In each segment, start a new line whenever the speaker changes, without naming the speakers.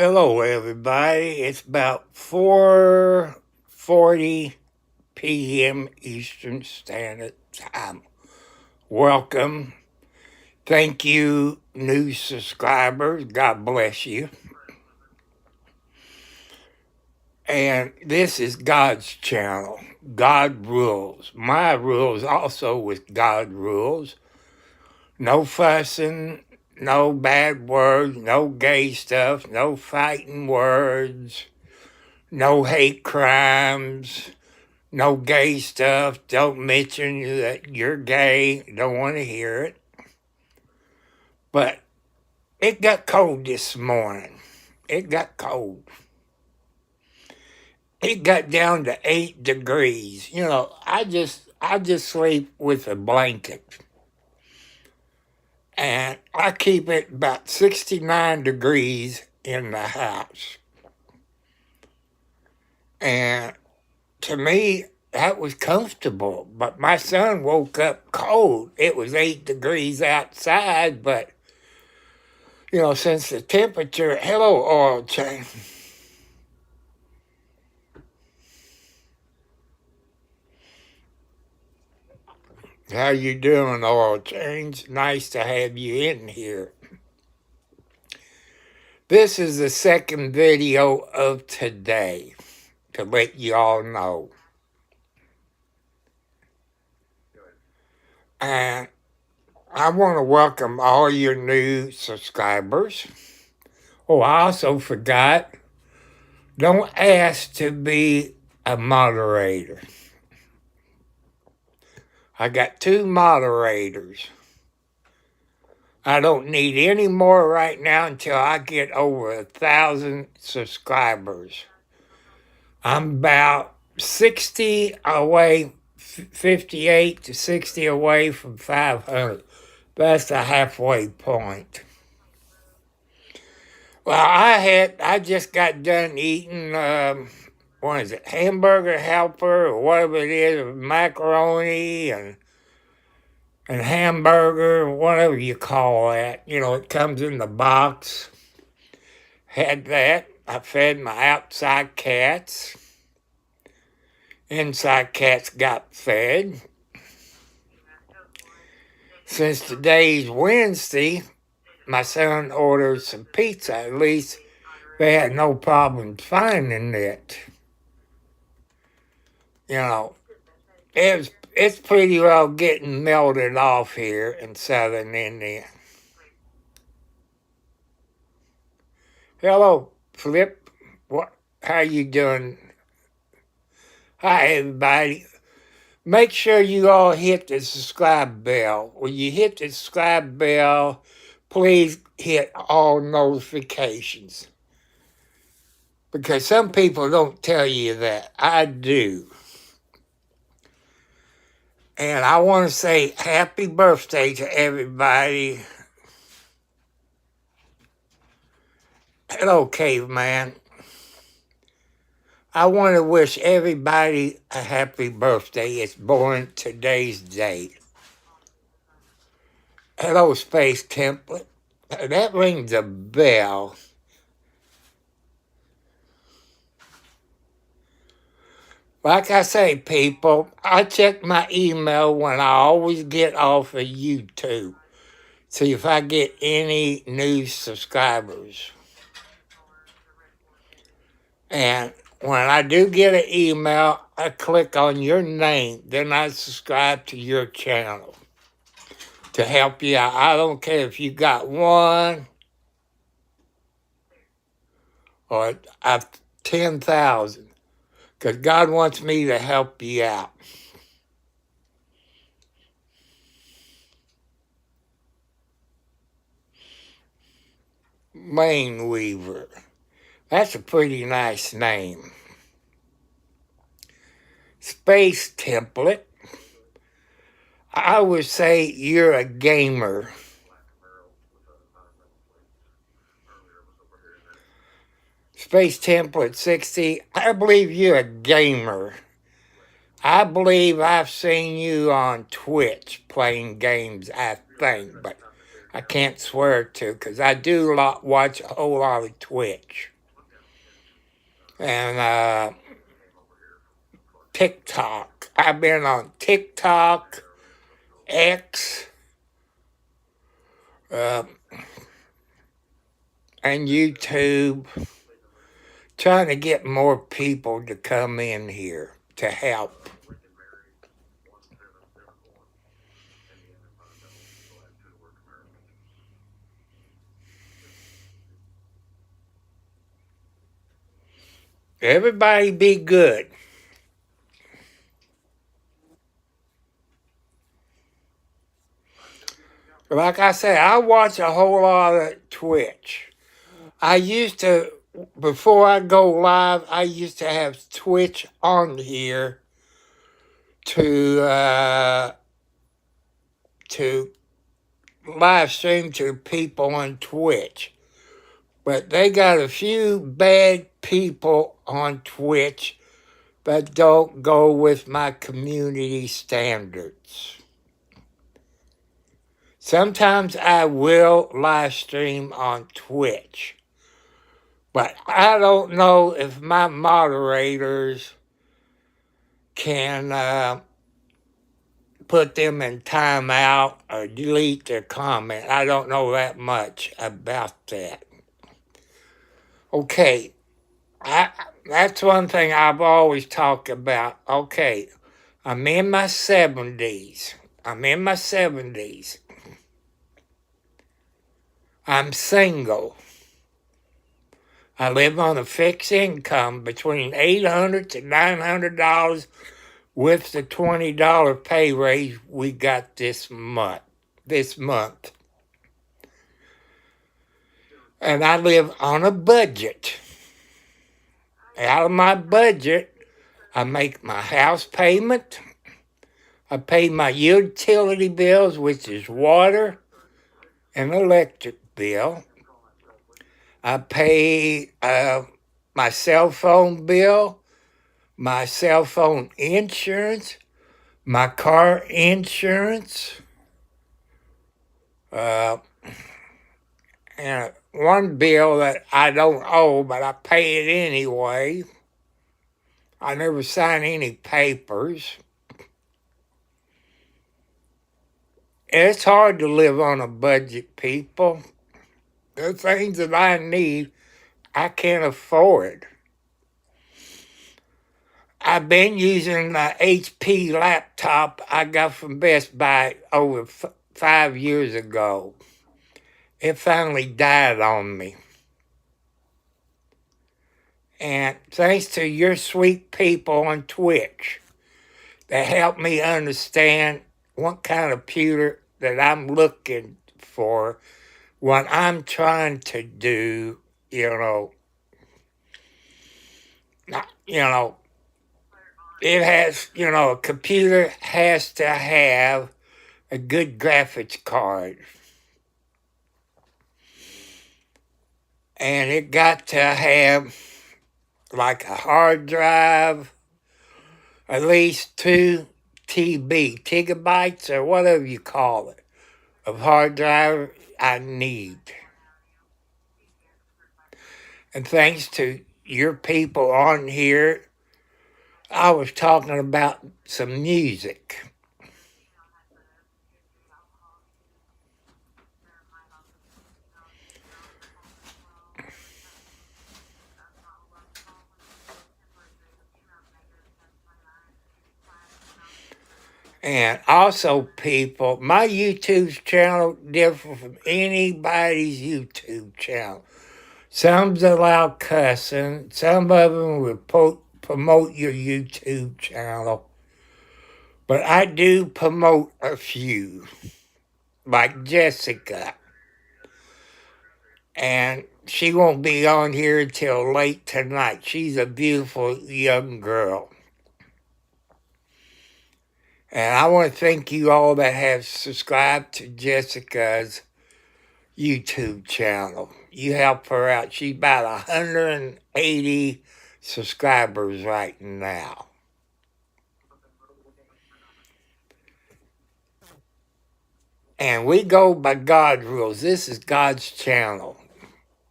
Hello, everybody. It's about 4:40 p.m. Eastern Standard Time. Welcome. Thank you, new subscribers. God bless you. And this is God's channel. God rules. My rules also with God rules. No fussing, no bad words, no gay stuff, no fighting words, no hate crimes. No gay stuff. Don't mention that you're gay. Don't want to hear it. But it got cold this morning. It got cold. It got down to 8 degrees. I just sleep with a blanket. And I keep it about 69 degrees in the house. And to me, that was comfortable, but my son woke up cold. It was 8 degrees outside, but, since the temperature, hello, oil change. How you doing, oil change? Nice to have you in here. This is the second video of today, to let you all know. And I want to welcome all your new subscribers. Oh, I also forgot, don't ask to be a moderator. I got 2 moderators. I don't need any more right now until I get over 1,000 subscribers. I'm about 60 away, 58 to 60 away from 500. That's the halfway point. Well, I just got done eating, what is it, hamburger helper or whatever it is, macaroni and hamburger, whatever you call that. It comes in the box. Had that. I fed my outside cats. Inside cats got fed. Since today's Wednesday, my son ordered some pizza. At least they had no problem finding it. It's pretty well getting melted off here in southern India. Hello, Flip. How you doing? Hi, everybody. Make sure you all hit the subscribe bell. When you hit the subscribe bell, please hit all notifications. Because some people don't tell you that. I do. And I want to say happy birthday to everybody. Hello, caveman. I want to wish everybody a happy birthday. It's born today's date. Hello, Space Template. That rings a bell. Like I say, people, I check my email when I always get off of YouTube. See if I get any new subscribers. And when I do get an email, I click on your name. Then I subscribe to your channel to help you out. I don't care if you got 1 or 10,000. Because God wants me to help you out. Lane Weaver. That's a pretty nice name. Space Template. I would say you're a gamer. Space Template 60, I believe you're a gamer. I believe I've seen you on Twitch playing games, I think, but I can't swear to because I do watch a whole lot of Twitch and TikTok. I've been on TikTok, X, uh, and YouTube, trying to get more people to come in here to help. Everybody be good. Like I say, I watch a whole lot of Twitch. I used to, before I go live, I used to have Twitch on here to live stream to people on Twitch. But they got a few bad people on Twitch that don't go with my community standards. Sometimes I will live stream on Twitch, but I don't know if my moderators can put them in timeout or delete their comment. I don't know that much about that. Okay, that's one thing I've always talked about. Okay, I'm in my 70s. I'm single. I live on a fixed income between $800 to $900 with the $20 pay raise we got this month. And I live on a budget. Out of my budget, I make my house payment. I pay my utility bills, which is water and electric bill. I pay my cell phone bill, my cell phone insurance, my car insurance, and one bill that I don't owe, but I pay it anyway. I never sign any papers. It's hard to live on a budget, people. The things that I need, I can't afford. I've been using the HP laptop I got from Best Buy over 5 years ago. It finally died on me. And thanks to your sweet people on Twitch that helped me understand what kind of computer that I'm looking for, what I'm trying to do, it has, a computer has to have a good graphics card. And it got to have like a hard drive, at least 2 gigabytes or whatever you call it, of hard drive I need. And thanks to your people on here, I was talking about some music. And also, people, my YouTube channel different from anybody's YouTube channel. Some's allow cussing. Some of them will promote your YouTube channel. But I do promote a few, like Jessica. And she won't be on here until late tonight. She's a beautiful young girl. And I want to thank you all that have subscribed to Jessica's YouTube channel. You help her out. She's about 180 subscribers right now. And we go by God's rules. This is God's channel.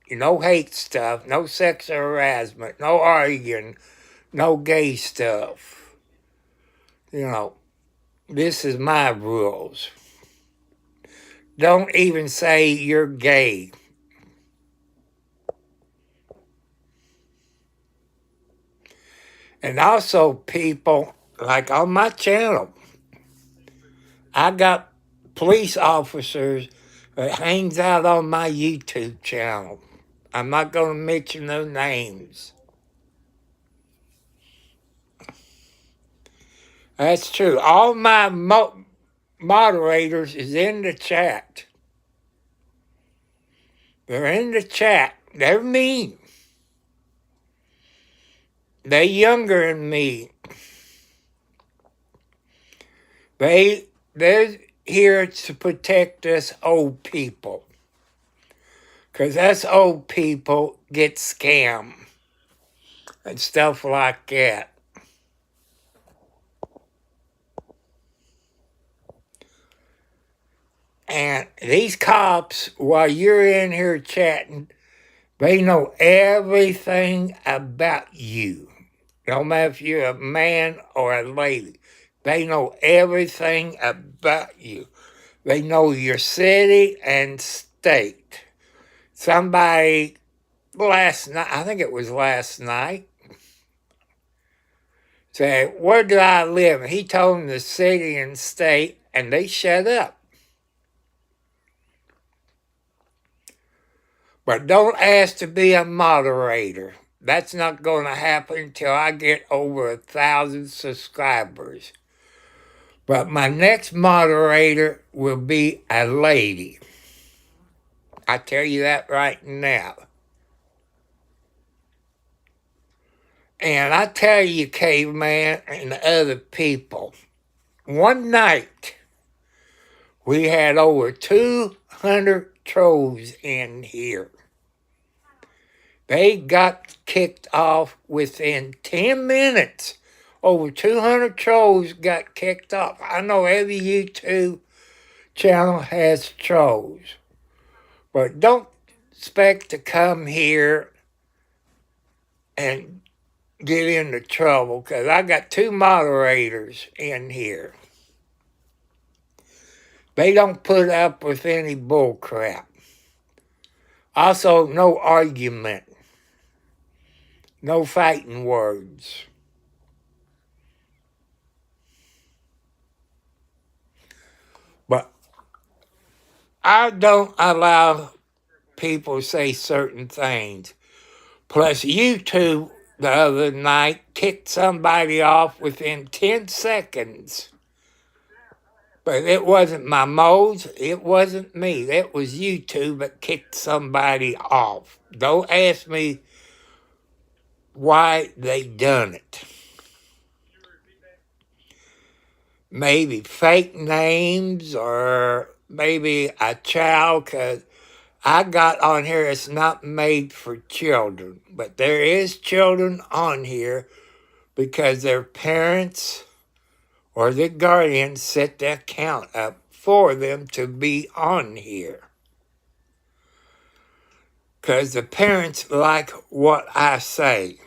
No hate stuff, no sexual harassment, no arguing, no gay stuff. This is my rules. Don't even say you're gay. And also, people, like on my channel, I got police officers that hangs out on my YouTube channel. I'm not going to mention their names. That's true. All my moderators is in the chat. They're in the chat. They're mean. They're younger than me. They're here to protect us old people. Because us old people get scammed and stuff like that. And these cops, while you're in here chatting, they know everything about you. No matter if you're a man or a lady. They know everything about you. They know your city and state. Somebody last night, I think it was last night, said, where do I live? And he told them the city and state, and they shut up. But don't ask to be a moderator. That's not going to happen until I get over 1,000 subscribers. But my next moderator will be a lady. I tell you that right now. And I tell you, Caveman and the other people, one night we had over 200 trolls in here. They got kicked off within 10 minutes. Over 200 trolls got kicked off. I know every YouTube channel has trolls. But don't expect to come here and get into trouble, because I got 2 moderators in here. They don't put up with any bull crap. Also, no argument. No fighting words. But I don't allow people to say certain things. Plus, YouTube the other night kicked somebody off within 10 seconds. But it wasn't my modes, it wasn't me. That was YouTube that kicked somebody off. Don't ask me why they done it. Maybe fake names, or maybe a child, because I got on here, it's not made for children. But there is children on here because their parents or their guardians set the account up for them to be on here. Because the parents like what I say.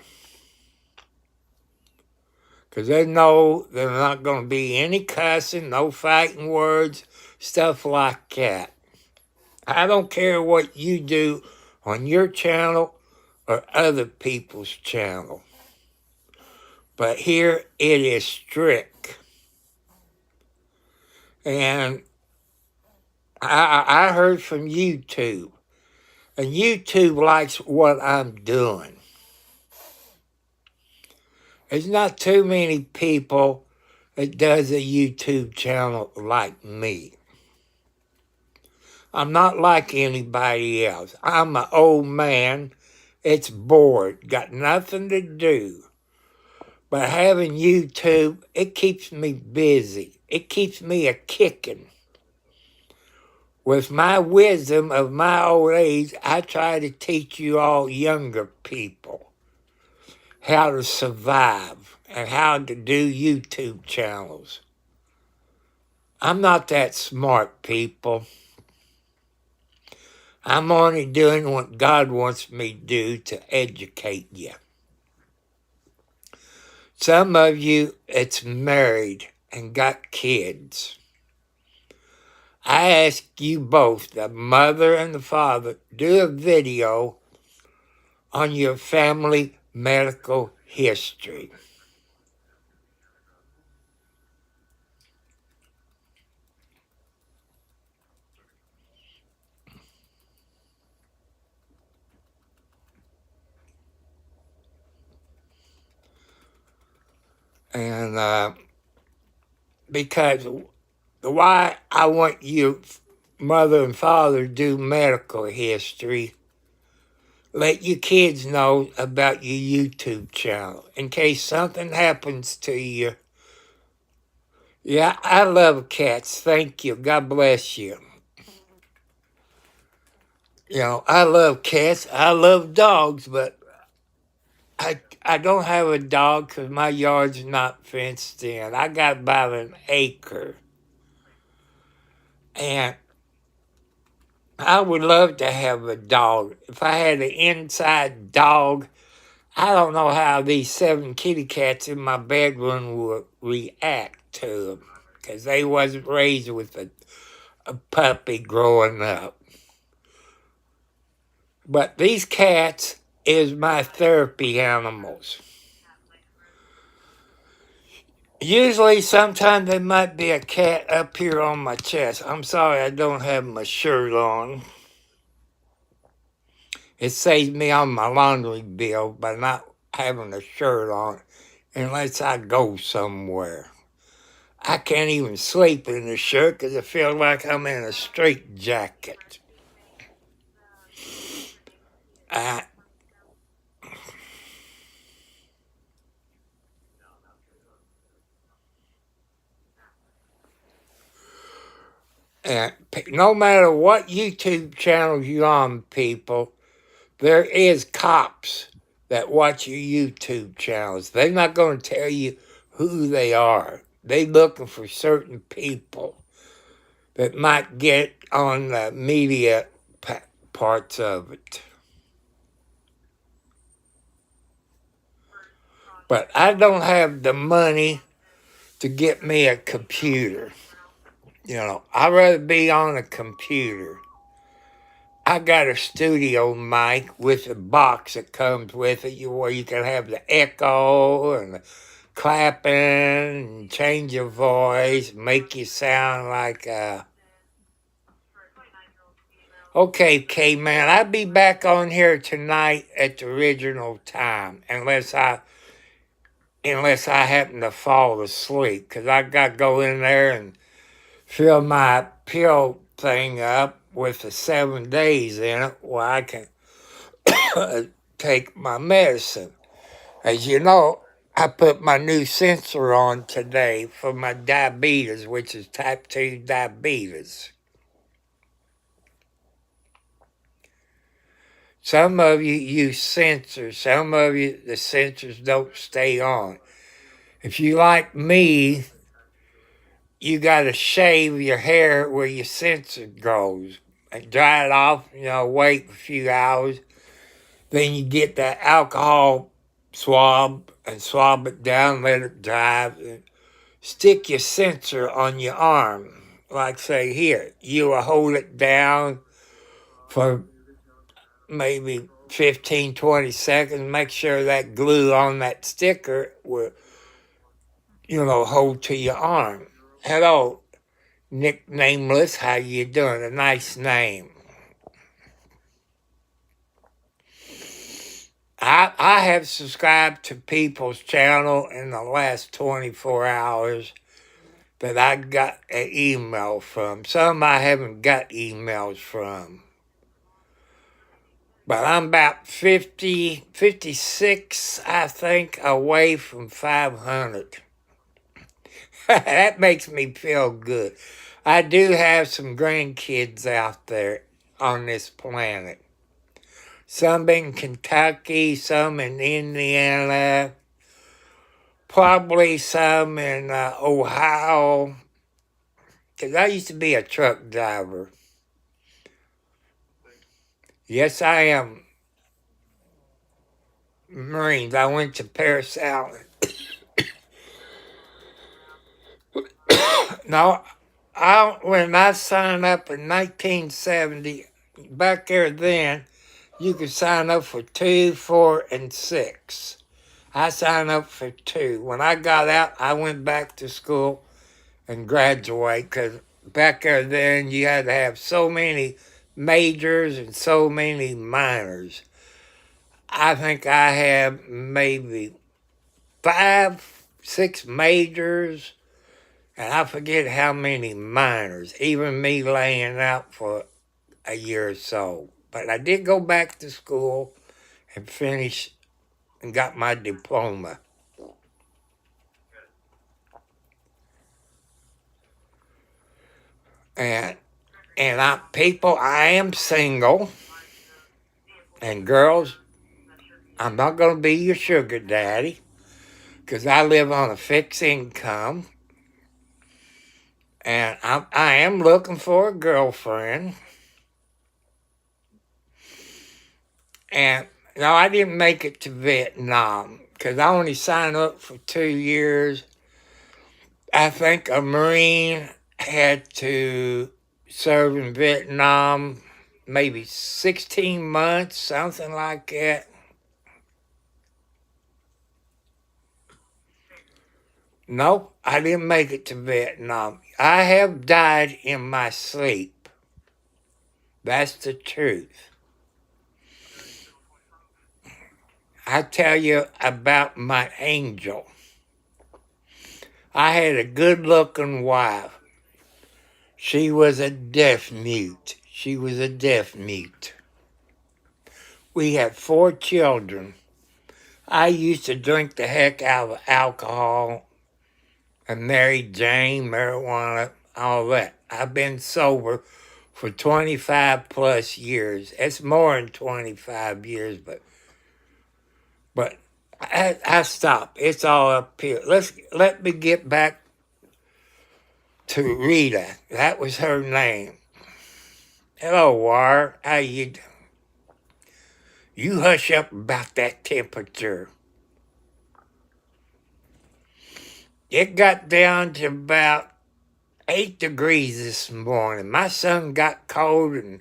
Because they know there's not going to be any cussing, no fighting words, stuff like that. I don't care what you do on your channel or other people's channel. But here it is strict. And I heard from YouTube. And YouTube likes what I'm doing. There's not too many people that does a YouTube channel like me. I'm not like anybody else. I'm an old man. It's bored. Got nothing to do. But having YouTube, it keeps me busy. It keeps me a-kicking. With my wisdom of my old age, I try to teach you all younger people how to survive and how to do YouTube channels. I'm not that smart, people. I'm only doing what God wants me to do to educate you. Some of you, it's married and got kids. I ask you both, the mother and the father, do a video on your family medical history. And because why I want you, mother and father, do medical history, let your kids know about your YouTube channel in case something happens to you. Yeah, I love cats. Thank you. God bless you. You know, I love cats. I love dogs, but I don't have a dog because my yard's not fenced in. I got about an acre. And I would love to have a dog. If I had an inside dog, I don't know how these 7 kitty cats in my bedroom would react to them because they wasn't raised with a puppy growing up. But these cats is my therapy animals. Usually, sometimes there might be a cat up here on my chest. I'm sorry I don't have my shirt on. It saves me on my laundry bill by not having a shirt on unless I go somewhere. I can't even sleep in a shirt because I feel like I'm in a straitjacket. Uh, and no matter what YouTube channels you're on, people, there is cops that watch your YouTube channels. They're not going to tell you who they are. They're looking for certain people that might get on the media parts of it. But I don't have the money to get me a computer. You know, I'd rather be on a computer. I got a studio mic with a box that comes with it where you can have the echo and the clapping and change your voice, make you sound like Okay, K-Man, I'll be back on here tonight at the original time, unless I happen to fall asleep, because I got to go in there and fill my pill thing up with the 7 days in it where I can take my medicine. As you know, I put my new sensor on today for my diabetes, which is type 2 diabetes. Some of you use sensors. Some of you, the sensors don't stay on. If you like me, you got to shave your hair where your sensor goes and dry it off, wait a few hours. Then you get that alcohol swab and swab it down, let it dry, and stick your sensor on your arm. Like, say, here, you will hold it down for maybe 15, 20 seconds. Make sure that glue on that sticker will, hold to your arm. Hello, nicknameless, how you doing? A nice name. I have subscribed to people's channel in the last 24 hours that I got an email from. Some I haven't got emails from. But I'm about 56, I think, away from 500. That makes me feel good. I do have some grandkids out there on this planet. Some in Kentucky, some in Indiana, probably some in Ohio, Because I used to be a truck driver. Yes, I am Marines. I went to Paris Island. No, when I signed up in 1970, back there then, you could sign up for 2, 4, and 6. I signed up for 2. When I got out, I went back to school and graduated because back there then you had to have so many majors and so many minors. I think I had maybe 5, 6 majors, and I forget how many minors, even me laying out for a year or so. But I did go back to school and finish and got my diploma. And I am single, and girls, I'm not going to be your sugar daddy because I live on a fixed income, and I am looking for a girlfriend. And no, I didn't make it to Vietnam because I only signed up for 2 years. I think a Marine had to serve in Vietnam maybe 16 months, something like that. Nope, I didn't make it to Vietnam. I have died in my sleep. That's the truth. I tell you about my angel. I had a good-looking wife. She was a deaf mute. We had 4 children. I used to drink the heck out of alcohol and Mary Jane, marijuana, all that. I've been sober for 25 plus years. It's more than 25 years, but I stopped. It's all up here. Let me get back to Rita. That was her name. Hello, War. How you doing? You hush up about that temperature. It got down to about 8 degrees this morning. My son got cold and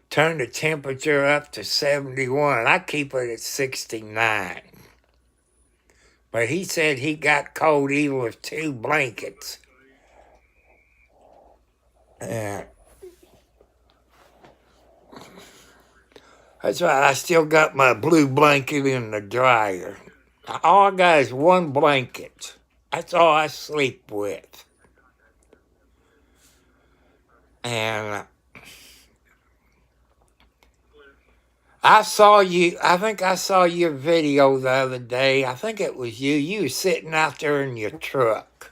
turned the temperature up to 71. I keep it at 69. But he said he got cold even with 2 blankets. That's why I still got my blue blanket in the dryer. All I got is 1 blanket. That's all I sleep with. And I think I saw your video the other day. I think it was you. You were sitting out there in your truck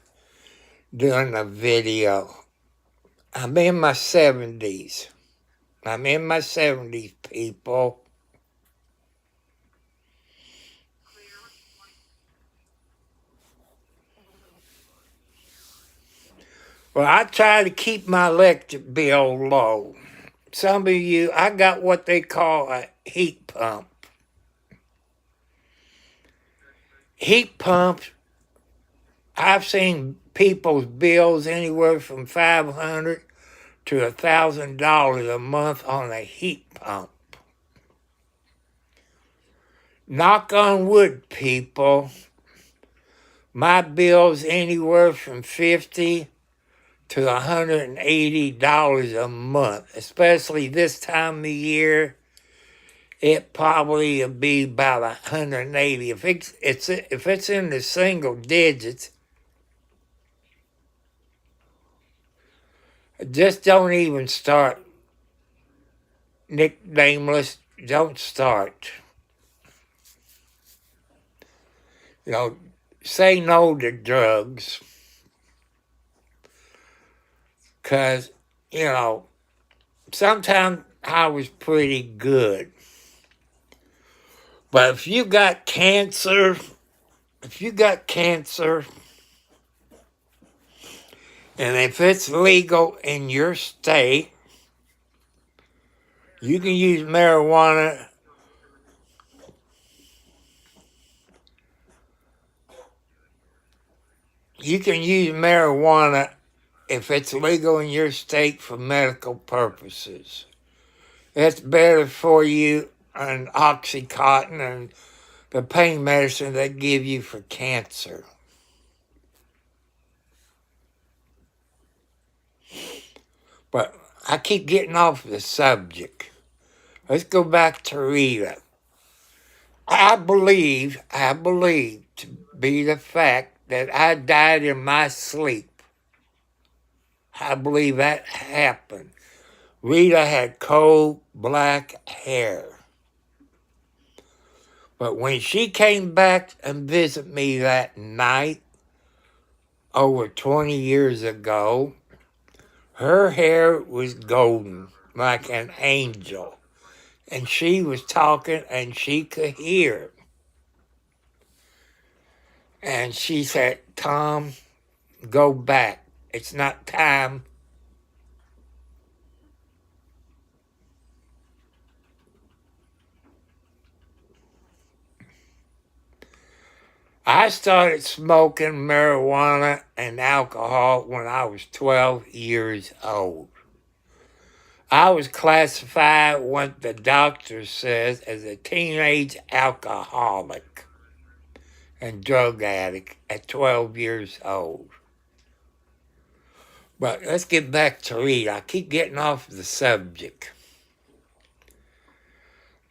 doing a video. I'm in my 70s. People. Well, I try to keep my electric bill low. Some of you, I got what they call a heat pump. Heat pumps, I've seen people's bills anywhere from $500 to $1,000 a month on a heat pump. Knock on wood, people. My bill's anywhere from $50 to $180 a month, especially this time of year. It probably will be about 180. If it's in the single digits, just don't even start. Nick Nameless, don't start. Say no to drugs. Because, sometimes I was pretty good. But if you got cancer, And if it's legal in your state, you can use marijuana. You can use marijuana if it's legal in your state for medical purposes. It's better for you than Oxycontin and the pain medicine they give you for cancer. But I keep getting off the subject. Let's go back to Rita. I believe to be the fact that I died in my sleep. I believe that happened. Rita had coal black hair. But when she came back and visited me that night, over 20 years ago, her hair was golden, like an angel. And she was talking and she could hear. And she said, Tom, go back. It's not time. I started smoking marijuana and alcohol when I was 12 years old. I was classified, what the doctor says, as a teenage alcoholic and drug addict at 12 years old. But let's get back to Rita. I keep getting off the subject.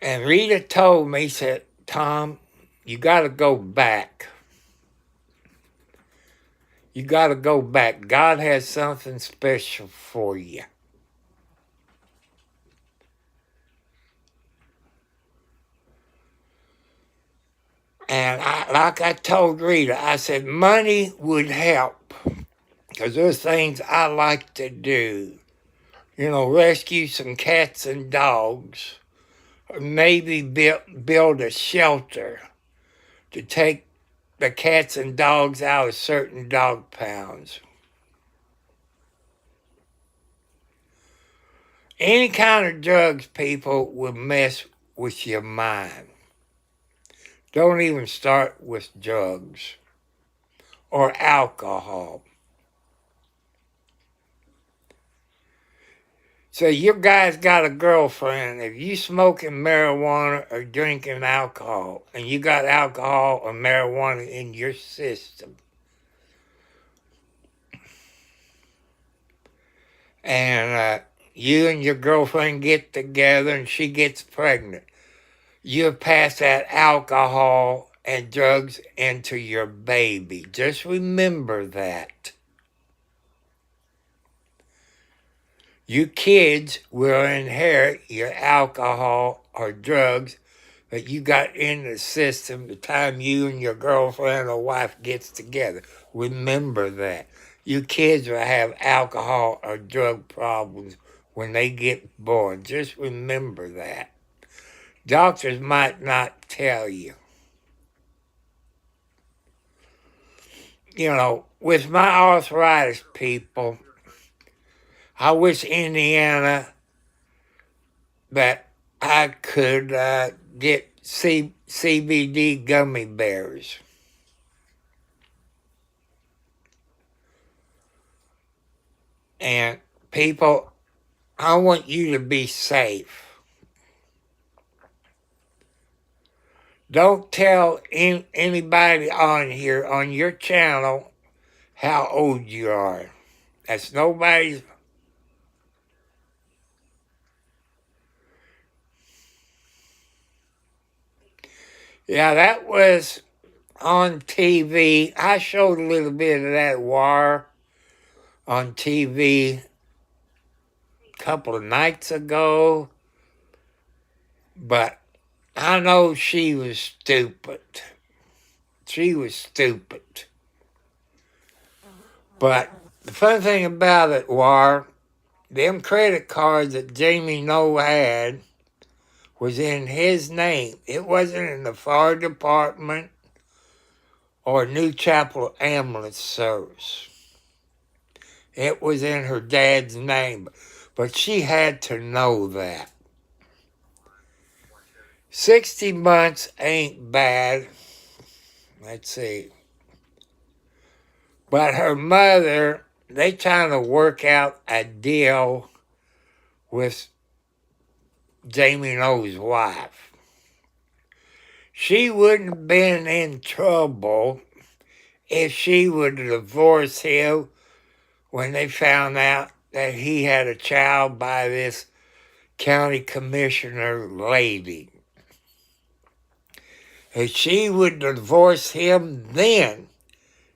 And Rita told me, said, Tom, you got to go back. You got to go back. God has something special for you. And like I told Rita, I said, money would help. Because there's things I like to do. You know, rescue some cats and dogs. Or maybe build a shelter to take the cats and dogs out of certain dog pounds. Any kind of drugs, people, will mess with your mind. Don't even start with drugs or alcohol. So you guys got a girlfriend. If you smoking marijuana or drinking alcohol, and you got alcohol or marijuana in your system, and you and your girlfriend get together and she gets pregnant, you pass that alcohol and drugs into your baby. Just remember that. You kids will inherit your alcohol or drugs that you got in the system the time you and your girlfriend or wife gets together. Remember that. You kids will have alcohol or drug problems when they get born. Just remember that. Doctors might not tell you. You know, with my arthritis, people, I wish Indiana that I could get CBD gummy bears. And people, I want you to be safe. Don't tell anybody on here, on your channel, how old you are. That's nobody's. Yeah, that was on TV. I showed a little bit of that war on TV a couple of nights ago. But I know she was stupid. She was stupid. But the fun thing about it was, them credit cards that Jamie Noe had was in his name. It wasn't in the fire department or New Chapel Ambulance Service. It was in her dad's name, but she had to know that. 60 months ain't bad. Let's see. But her mother, they trying to work out a deal with Jamie No's wife. She wouldn't have been in trouble if she would divorce him when they found out that he had a child by this county commissioner lady. If she would divorce him then,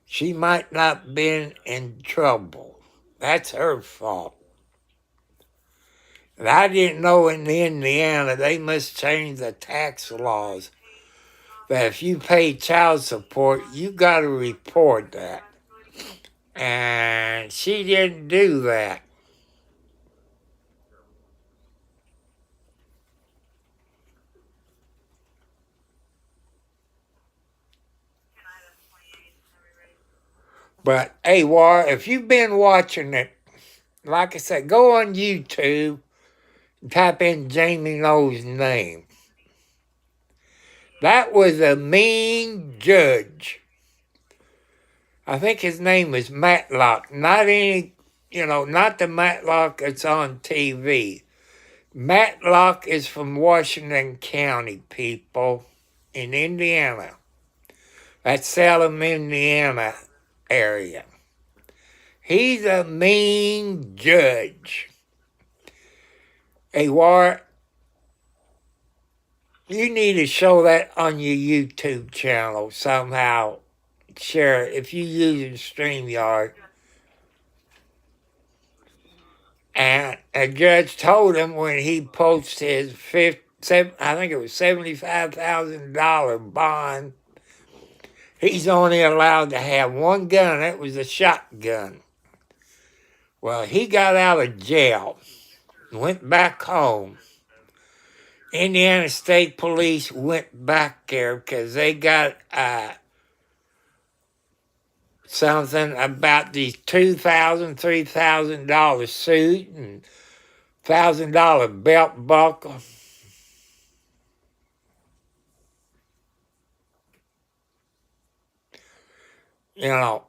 she might not have been in trouble. That's her fault. And I didn't know in Indiana they must change the tax laws that if you pay child support, you got to report that. And she didn't do that. But hey, War, if you've been watching it, like I said, go on YouTube and type in Jamie No's name. That was a mean judge. I think his name is Matlock. Not any, not the Matlock that's on TV. Matlock is from Washington County, people, in Indiana. That's Salem, Indiana area. He's a mean judge. Hey, War, you need to show that on your YouTube channel somehow. Share it if you use StreamYard. And a judge told him when he posted his I think it was $75,000 bond, he's only allowed to have one gun. It was a shotgun. Well, he got out of jail, went back home. Indiana State Police went back there because they got something about these $2,000, $3,000 suit and $1,000 belt buckle. I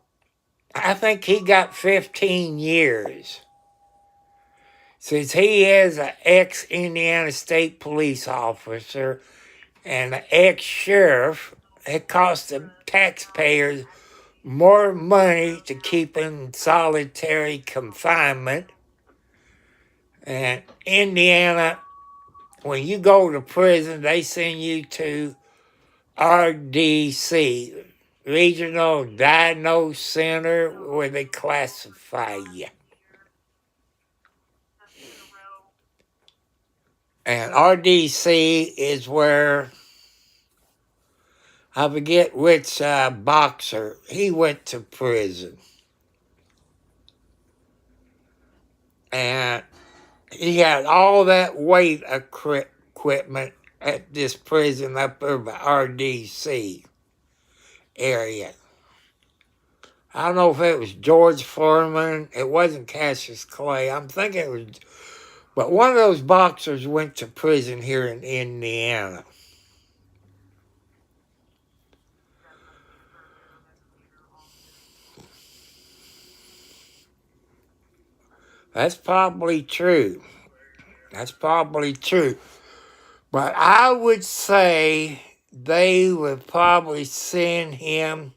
think he got 15 years. Since he is an ex-Indiana State Police officer and an ex-sheriff, it costs the taxpayers more money to keep him in solitary confinement. And Indiana, when you go to prison, they send you to RDC, Regional Diagnosis Center, where they classify you. And RDC is where, I forget which boxer, he went to prison. And he had all that weight equipment at this prison up there by RDC area. I don't know if it was George Foreman. It wasn't Cassius Clay. I'm thinking it was. But one of those boxers went to prison here in Indiana. That's probably true. But I would say they would probably send him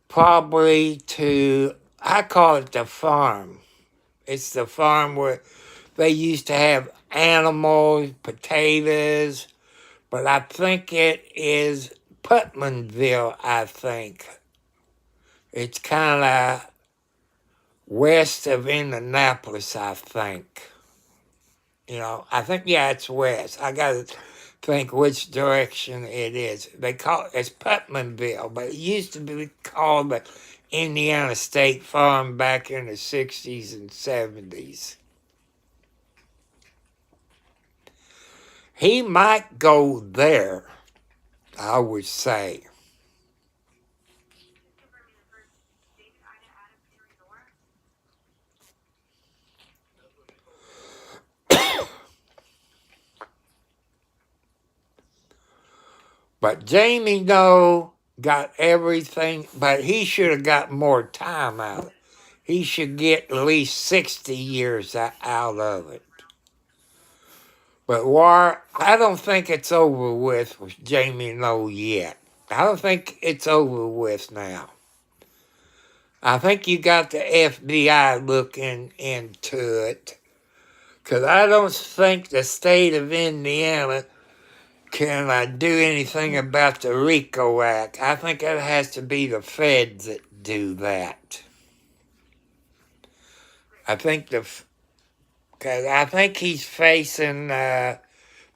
to, I call it the farm. It's the farm where they used to have animals, potatoes, but I think it is Putmanville, I think. It's kind of west of Indianapolis, I think. I think, it's west. I got to think which direction it is. They call it's Putmanville, but it used to be called the Indiana State Farm back in the 60s and 70s. He might go there, I would say. But Jamie Noe got everything, but he should have got more time out of it. He should get at least 60 years out of it. But War, I don't think it's over with Jamie Noe yet. I don't think it's over with now. I think you got the FBI looking into it. Because I don't think the state of Indiana can do anything about the RICO Act. I think it has to be the feds that do that. Because I think he's facing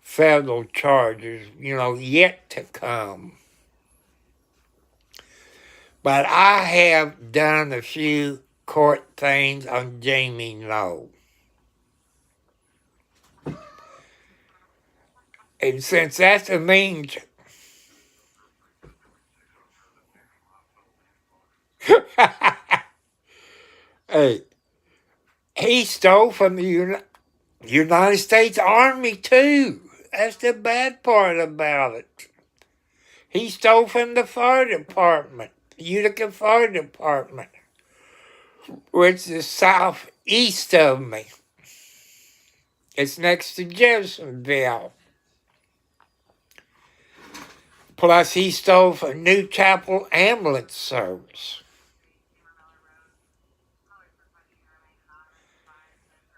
federal charges, yet to come. But I have done a few court things on Jamie Noe. And since that's a means... Hey, he stole from the United States Army, too. That's the bad part about it. He stole from the fire department, Utica Fire Department, which is southeast of me. It's next to Jeffersonville. Plus, he stole from New Chapel Ambulance Service.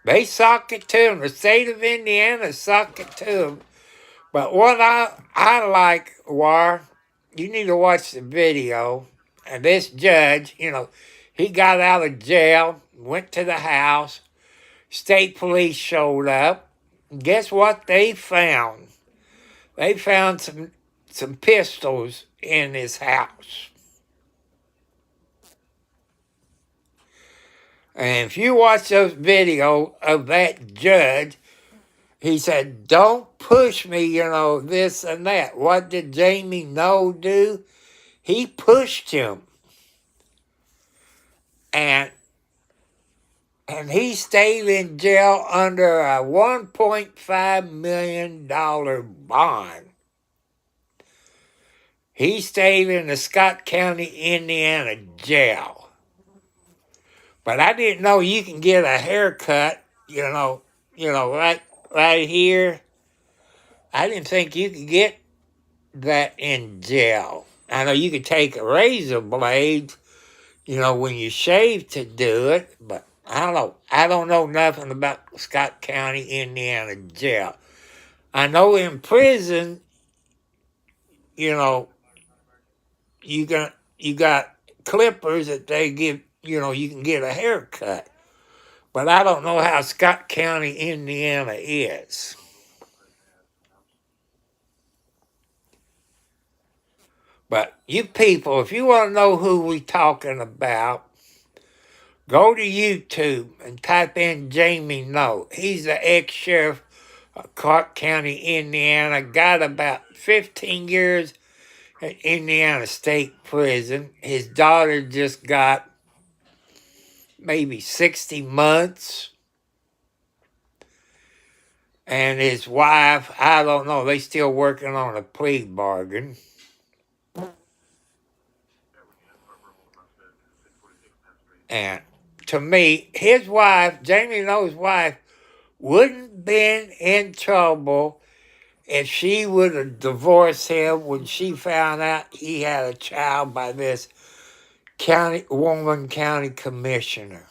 They sock it to him. The state of Indiana sock it to him. But what I like, War, you need to watch the video. And this judge, he got out of jail, went to the house. State police showed up. Guess what they found? They found some pistols in his house. And if you watch those videos of that judge, he said, don't push me, this and that. What did Jamie Noe do? He pushed him. And he stayed in jail under a $1.5 million bond. He stayed in the Scott County, Indiana jail. But I didn't know you can get a haircut, right here. I didn't think you could get that in jail. I know you could take a razor blade, when you shave to do it, but I don't know. I don't know nothing about Scott County, Indiana jail. I know in prison, you got clippers that they give, you can get a haircut. But I don't know how Scott County, Indiana is. But you people, if you want to know who we're talking about, go to YouTube and type in Jamie Noe. He's the ex-sheriff of Clark County, Indiana. Got about 15 years at Indiana State Prison. His daughter just got maybe 60 months. And his wife, I don't know, they still working on a plea bargain. And to me, his wife, Jamie Noe's wife, wouldn't been in trouble if she would have divorced him when she found out he had a child by this county commissioner.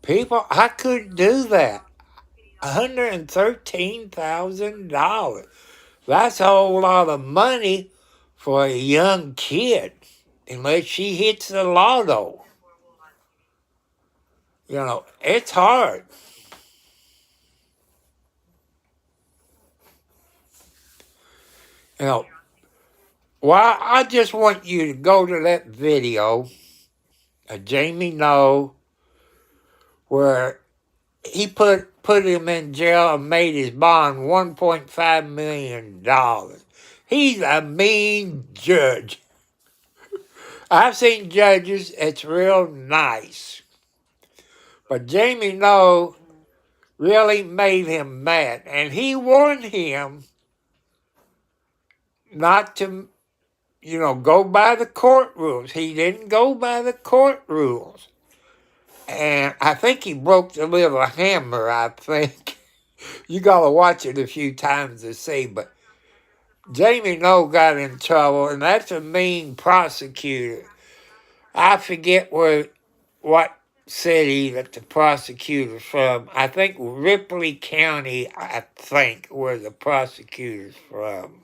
People, I couldn't do that. $113,000. That's a whole lot of money for a young kid, unless she hits the lotto. It's hard. Well, I just want you to go to that video of Jamie Noe where he put him in jail and made his bond $1.5 million. He's a mean judge. I've seen judges, it's real nice. But Jamie Noe really made him mad, and he warned him not to, go by the court rules. He didn't go by the court rules. And I think he broke the little hammer, I think. You got to watch it a few times to see, but Jamie Noe got in trouble, and that's a mean prosecutor. I forget what city that the prosecutor's from. I think Ripley County, I think, where the prosecutor's from.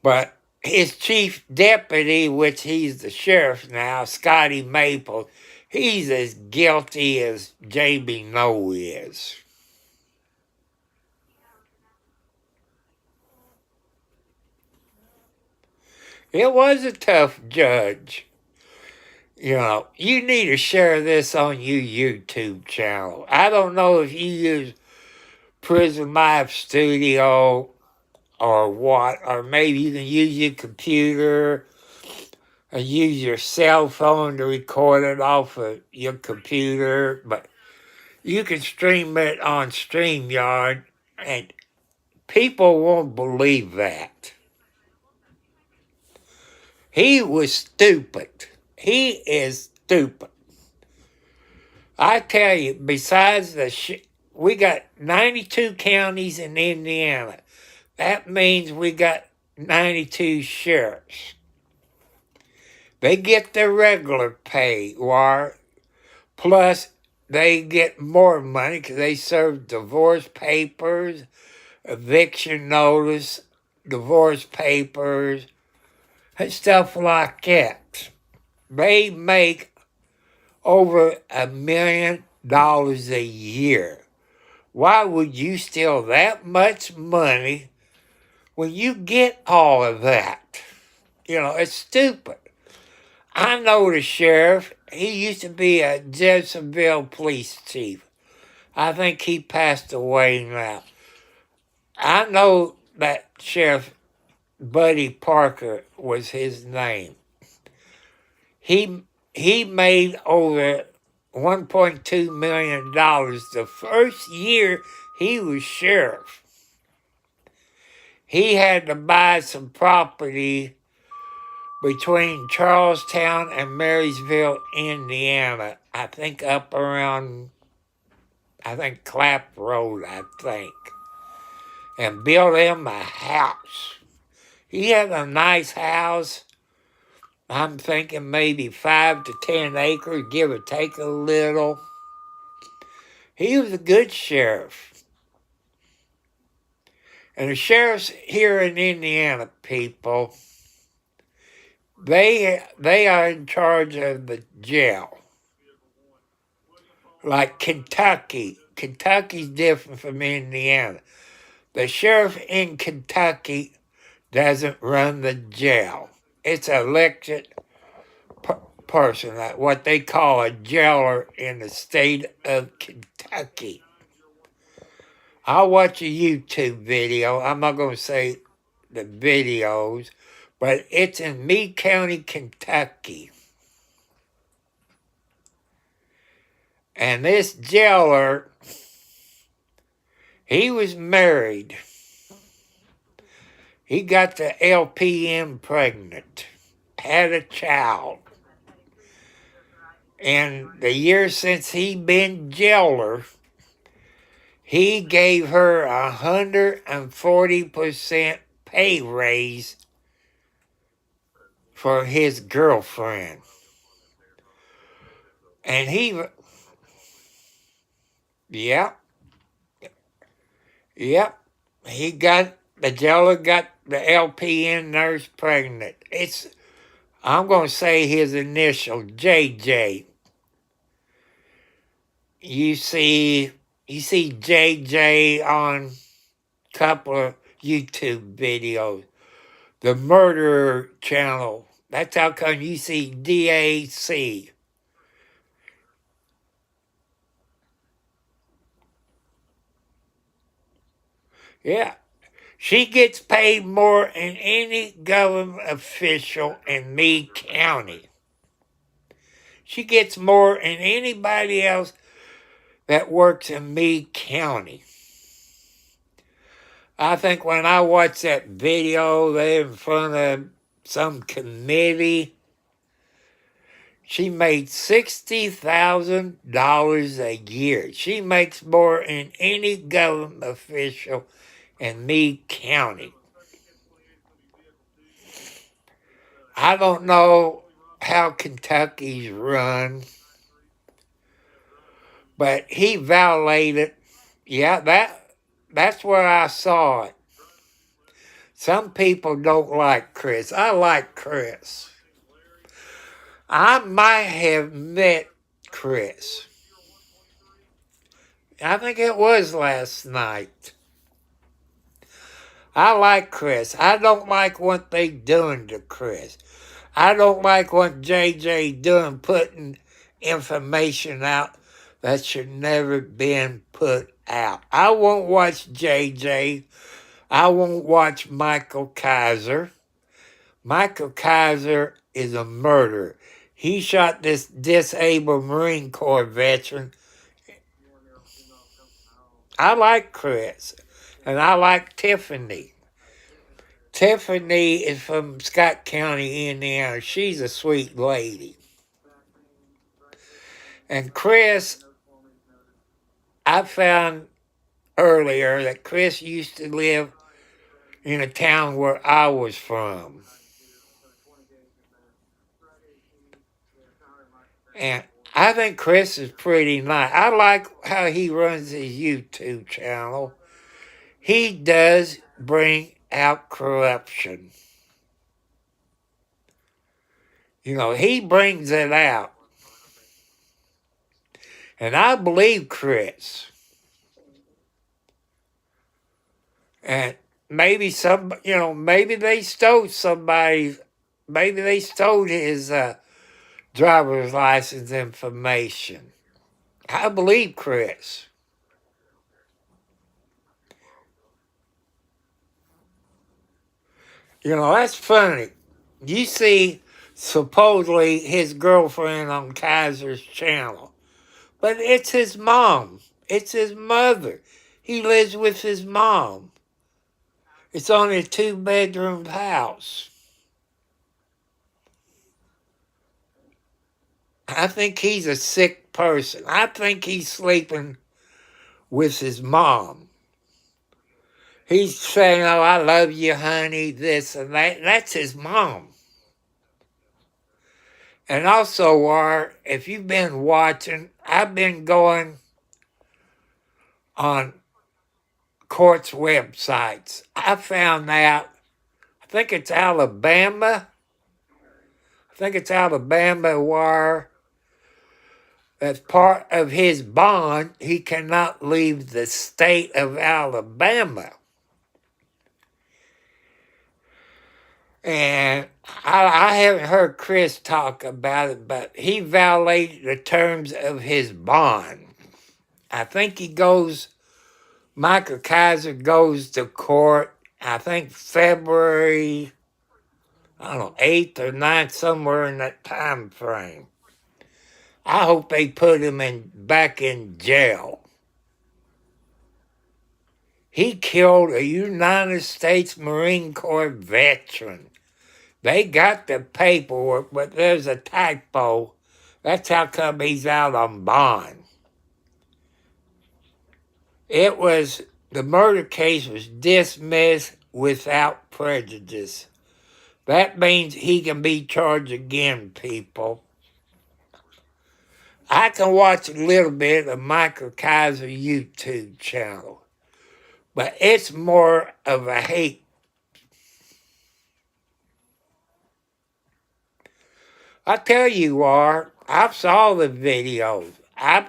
But his chief deputy, which he's the sheriff now, Scotty Maple, he's as guilty as Jamie Noe is. It was a tough judge. You need to share this on your YouTube channel. I don't know if you use Prison Life Studio or what, or maybe you can use your computer or use your cell phone to record it off of your computer, but you can stream it on StreamYard, and people won't believe that. He was stupid. He is stupid. I tell you, besides we got 92 counties in Indiana. That means we got 92 sheriffs. They get their regular pay, plus they get more money because they serve divorce papers, eviction notice, divorce papers, and stuff like that. They make over $1 million a year. Why would you steal that much money when you get all of that? It's stupid. I know the sheriff. He used to be a Jeffersonville police chief. I think he passed away now. I know that Sheriff Buddy Parker was his name. He made over $1.2 million the first year he was sheriff. He had to buy some property between Charlestown and Marysville, Indiana. I think up around, Clap Road, and built him a house. He had a nice house. I'm thinking maybe 5 to 10 acres, give or take a little. He was a good sheriff. And the sheriffs here in Indiana, people, they are in charge of the jail. Like Kentucky. Kentucky's different from Indiana. The sheriff in Kentucky doesn't run the jail. It's an elected person, what they call a jailer in the state of Kentucky. I'll watch a YouTube video. I'm not going to say the videos, but it's in Meade County, Kentucky. And this jailer, he was married. He got the LPN pregnant, had a child. And the year since he been jailer, he gave her 140% pay raise for his girlfriend. And the jailer got the LPN nurse pregnant. I'm going to say his initial, JJ. You see JJ on a couple of YouTube videos. The Murderer channel. That's how come you see DAC. Yeah. She gets paid more than any government official in Meade County. She gets more than anybody else that works in Meade County. I think when I watched that video, they in front of some committee, she made $60,000 a year. She makes more than any government official in Meade County. I don't know how Kentucky's run, but he violated. Yeah, that's where I saw it. Some people don't like Chris. I like Chris. I might have met Chris. I think it was last night. I like Chris. I don't like what they doing to Chris. I don't like what JJ doing, putting information out that should never been put out. I won't watch JJ. I won't watch Michael Kaiser. Michael Kaiser is a murderer. He shot this disabled Marine Corps veteran. I like Chris, and I like Tiffany. Tiffany is from Scott County, Indiana. She's a sweet lady. And Chris, I found earlier that Chris used to live in a town where I was from. And I think Chris is pretty nice. I like how he runs his YouTube channel. He does bring out corruption. You know, he brings it out. And I believe Chris. And maybe maybe they stole maybe they stole his driver's license information. I believe Chris. You know, that's funny. You see supposedly his girlfriend on Kaiser's channel. But it's his mom. It's his mother. He lives with his mom. It's only a 2-bedroom house. I think he's a sick person. I think he's sleeping with his mom. He's saying, "Oh, I love you, honey," this and that. That's his mom. And also, if you've been watching, I've been going on courts' websites. I found out, I think it's Alabama, where as part of his bond, he cannot leave the state of Alabama. And I haven't heard Chris talk about it, but he violated the terms of his bond. I think Michael Kaiser goes to court, I think February, 8th or 9th, somewhere in that time frame. I hope they put him back in jail. He killed a United States Marine Corps veteran. They got the paperwork, but there's a typo. That's how come he's out on bond. The murder case was dismissed without prejudice. That means he can be charged again, people. I can watch a little bit of Michael Kaiser YouTube channel, but it's more of a hate. I tell you, I saw the videos. I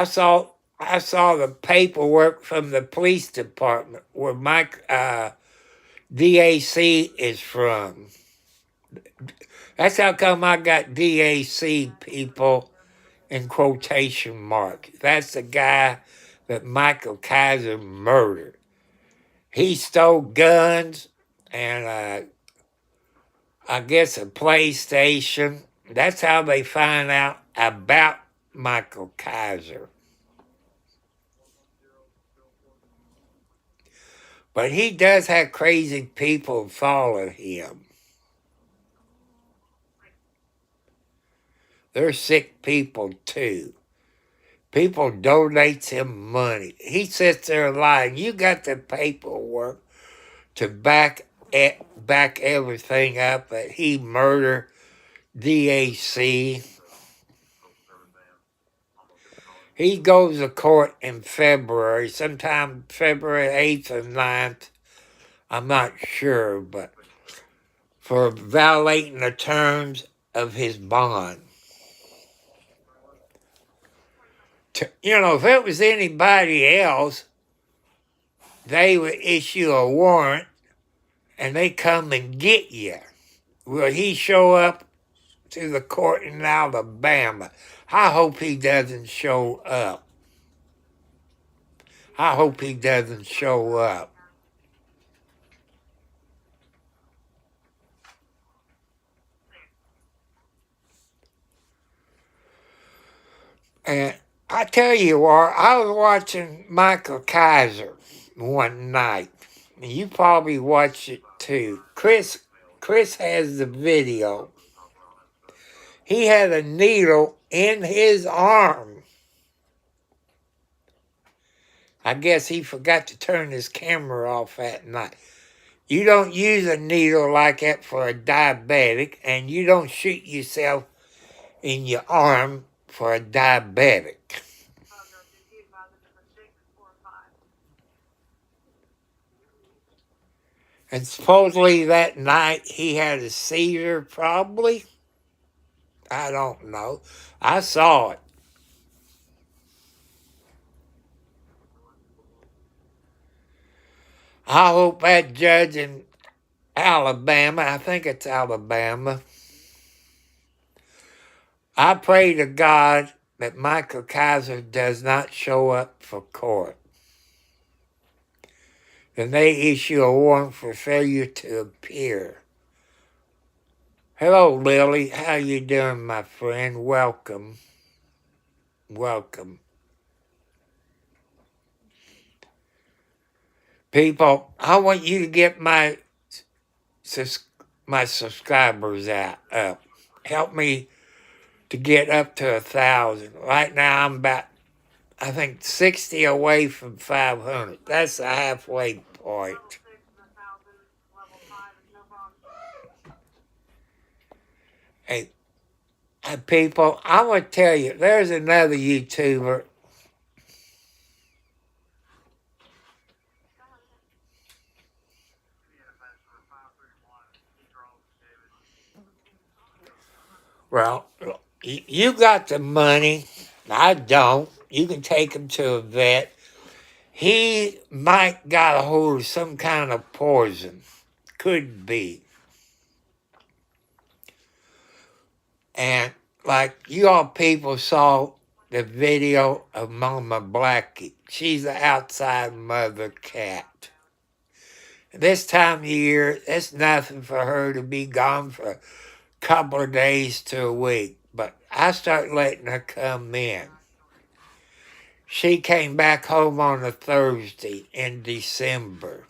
saw the paperwork from the police department where DAC is from. That's how come I got DAC, people, in quotation marks. That's the guy that Michael Kaiser murdered. He stole guns and I guess a PlayStation. That's how they find out about Michael Kaiser. But he does have crazy people follow him. They're sick people too. People donates him money. He sits there lying. You got the paperwork to back everything up that he murdered DAC. He goes to court in February, sometime February 8th or 9th. I'm not sure, but for violating the terms of his bond. If it was anybody else, they would issue a warrant and they come and get you. Will he show up to the court in Alabama? I hope he doesn't show up. I hope he doesn't show up. And I tell you what, I was watching Michael Kaiser one night. You probably watched it too. Chris has the video. He had a needle in his arm. I guess he forgot to turn his camera off that night. You don't use a needle like that for a diabetic, and you don't shoot yourself in your arm for a diabetic. And supposedly that night he had a seizure, probably. I don't know. I saw it. I hope that judge in Alabama, I think it's Alabama, I pray to God that Michael Kaiser does not show up for court. And they issue a warrant for failure to appear. Hello, Lily. How you doing, my friend? Welcome. Welcome. People, I want you to get my subscribers up. Help me to get up to 1,000. Right now, I'm about, I think, 60 away from 500. That's the halfway point. Hey, people, I want to tell you, there's another YouTuber. Well, you got the money. I don't. You can take him to a vet. He might got a hold of some kind of poison. Could be. And like you all people saw the video of Mama Blackie. She's an outside mother cat. This time of year, it's nothing for her to be gone for a couple of days to a week. But I start letting her come in. She came back home on a Thursday in December.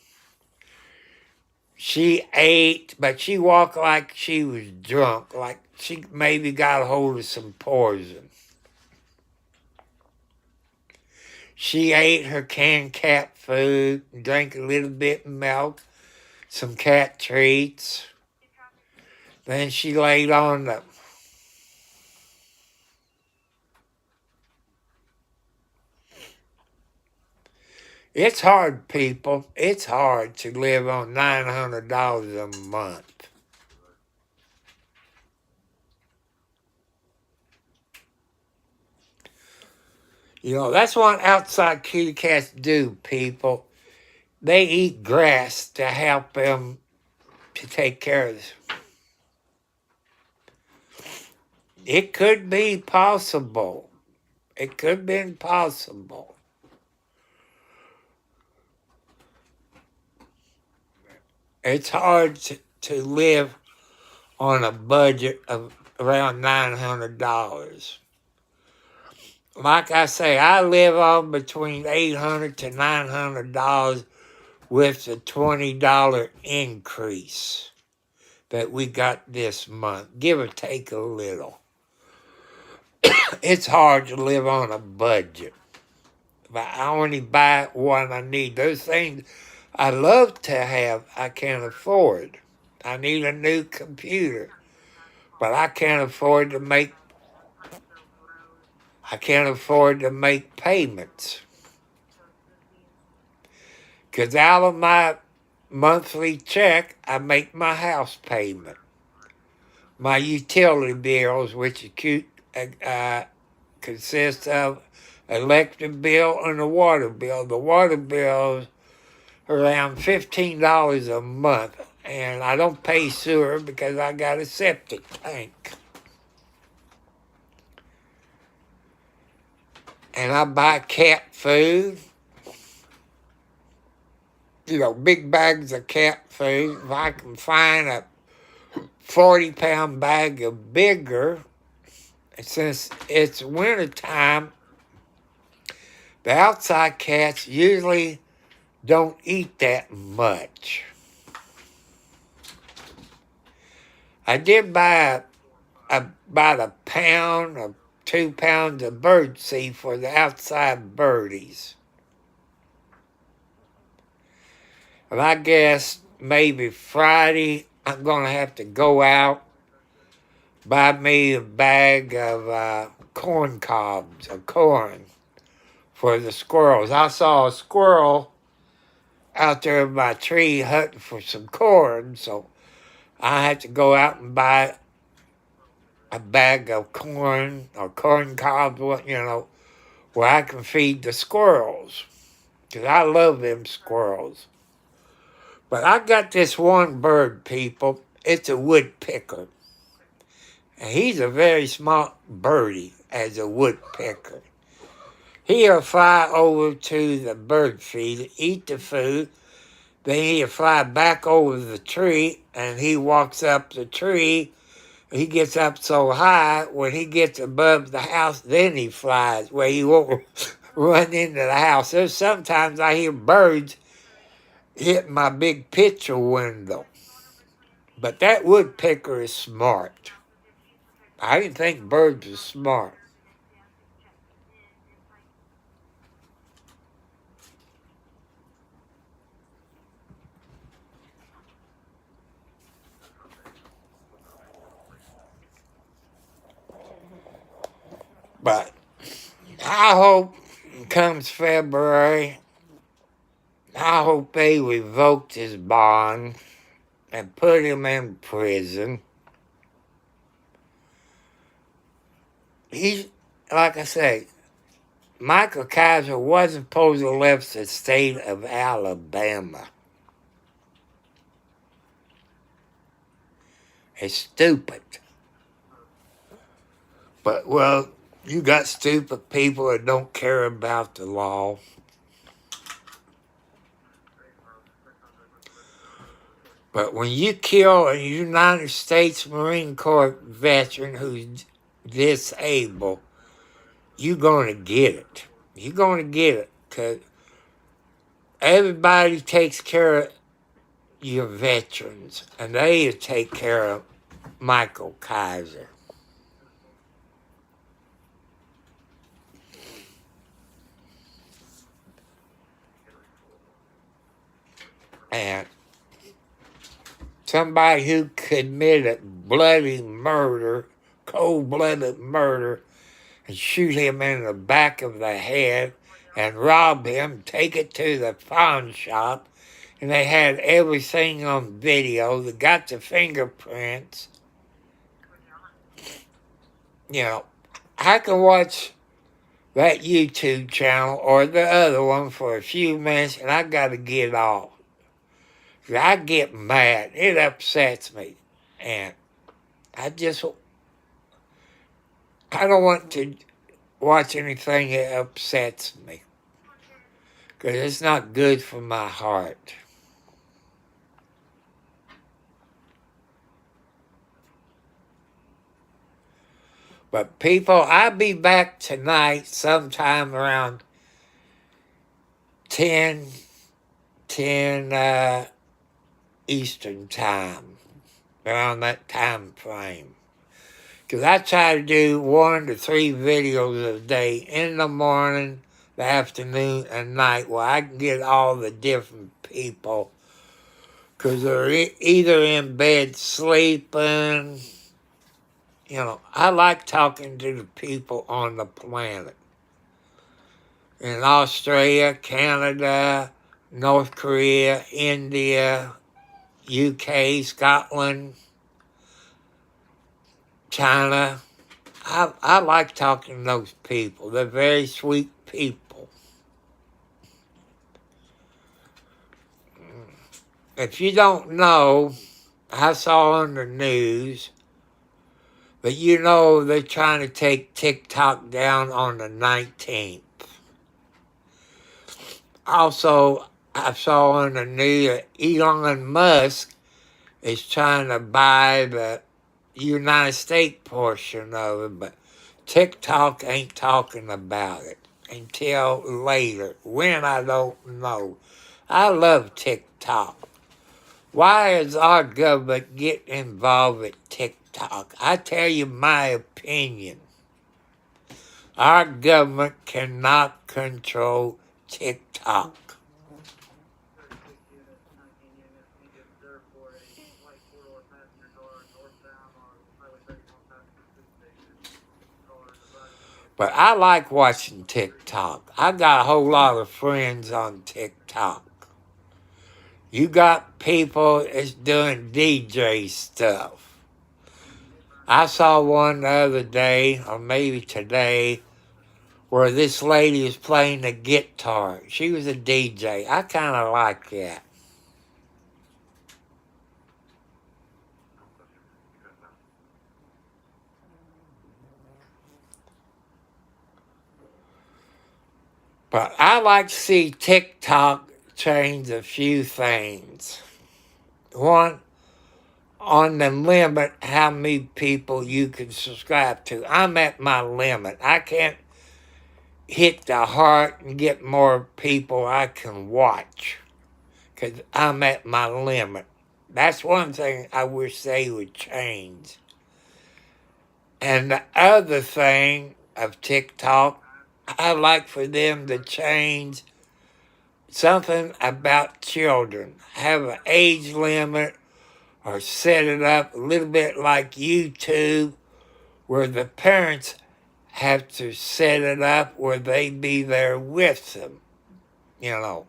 She ate, but she walked like she was drunk, like she maybe got a hold of some poison. She ate her canned cat food, drank a little bit of milk, some cat treats. Then she laid on the... It's hard, people. It's hard to live on $900 a month. That's what outside kitty cats do, people. They eat grass to help them to take care of this. It could be possible. It could have been possible. It's hard to live on a budget of around $900. Like I say, I live on between $800 to $900 with the $20 increase that we got this month, give or take a little. It's hard to live on a budget, but I only buy what I need. Those things I love to have, I can't afford. I need a new computer, but I can't afford to make payments. Because out of my monthly check, I make my house payment. My utility bills, which consist of electric bill and the water bill. The water bill is around $15 a month, and I don't pay sewer because I got a septic tank. And I buy cat food, big bags of cat food. If I can find a 40-pound bag of bigger, since it's winter time, the outside cats usually don't eat that much. I did buy about a pound or 2 pounds of bird seed for the outside birdies. And I guess maybe Friday I'm going to have to go out, buy me a bag of corn cobs of corn for the squirrels. I saw a squirrel out there in my tree hunting for some corn, so I had to go out and buy a bag of corn or corn cobs, where I can feed the squirrels, because I love them squirrels. But I got this one bird, people. It's a woodpecker. And he's a very smart birdie as a woodpecker. He'll fly over to the bird feeder, eat the food, then he'll fly back over the tree, and he walks up the tree. He gets up so high, when he gets above the house, then he flies, where he won't run into the house. There's sometimes I hear birds hit my big picture window. But that woodpecker is smart. I didn't think birds were smart. But I hope comes February, I hope they revoked his bond and put him in prison. He's, like I say, Michael Kaiser wasn't supposed to leave the state of Alabama. It's stupid. But, well, you got stupid people that don't care about the law. But when you kill a United States Marine Corps veteran who's disabled, you're going to get it. You're going to get it, because everybody takes care of your veterans, and they take care of Michael Kaiser. And somebody who committed bloody murder, cold-blooded murder, and shoot him in the back of the head and rob him, take it to the pawn shop, and they had everything on video. They got the fingerprints. I can watch that YouTube channel or the other one for a few minutes, and I got to get off. I get mad. It upsets me. And I don't want to watch anything that upsets me, because it's not good for my heart. But people, I'll be back tonight sometime around 10, 10 Eastern time, around that time frame. Because I try to do 1 to 3 videos a day in the morning, the afternoon, and night where I can get all the different people. Because they're either in bed sleeping. You know, I like talking to the people on the planet. In Australia, Canada, North Korea, India, UK, Scotland, China. I like talking to those people. They're very sweet people. If you don't know, I saw on the news that you know they're trying to take TikTok down on the 19th. Also, I saw on the news that Elon Musk is trying to buy the United States portion of it, but TikTok ain't talking about it until later. When, I don't know. I love TikTok. Why is our government getting involved with TikTok? I tell you my opinion. Our government cannot control TikTok. But I like watching TikTok. I got a whole lot of friends on TikTok. You got people that's doing DJ stuff. I saw one the other day, or maybe today, where this lady was playing the guitar. She was a DJ. I kind of like that. But I like to see TikTok change a few things. One, on the limit how many people you can subscribe to. I'm at my limit. I can't hit the heart and get more people I can watch because I'm at my limit. That's one thing I wish they would change. And the other thing of TikTok, I like for them to change something about children. Have an age limit or set it up a little bit like YouTube where the parents have to set it up where they be there with them, you know.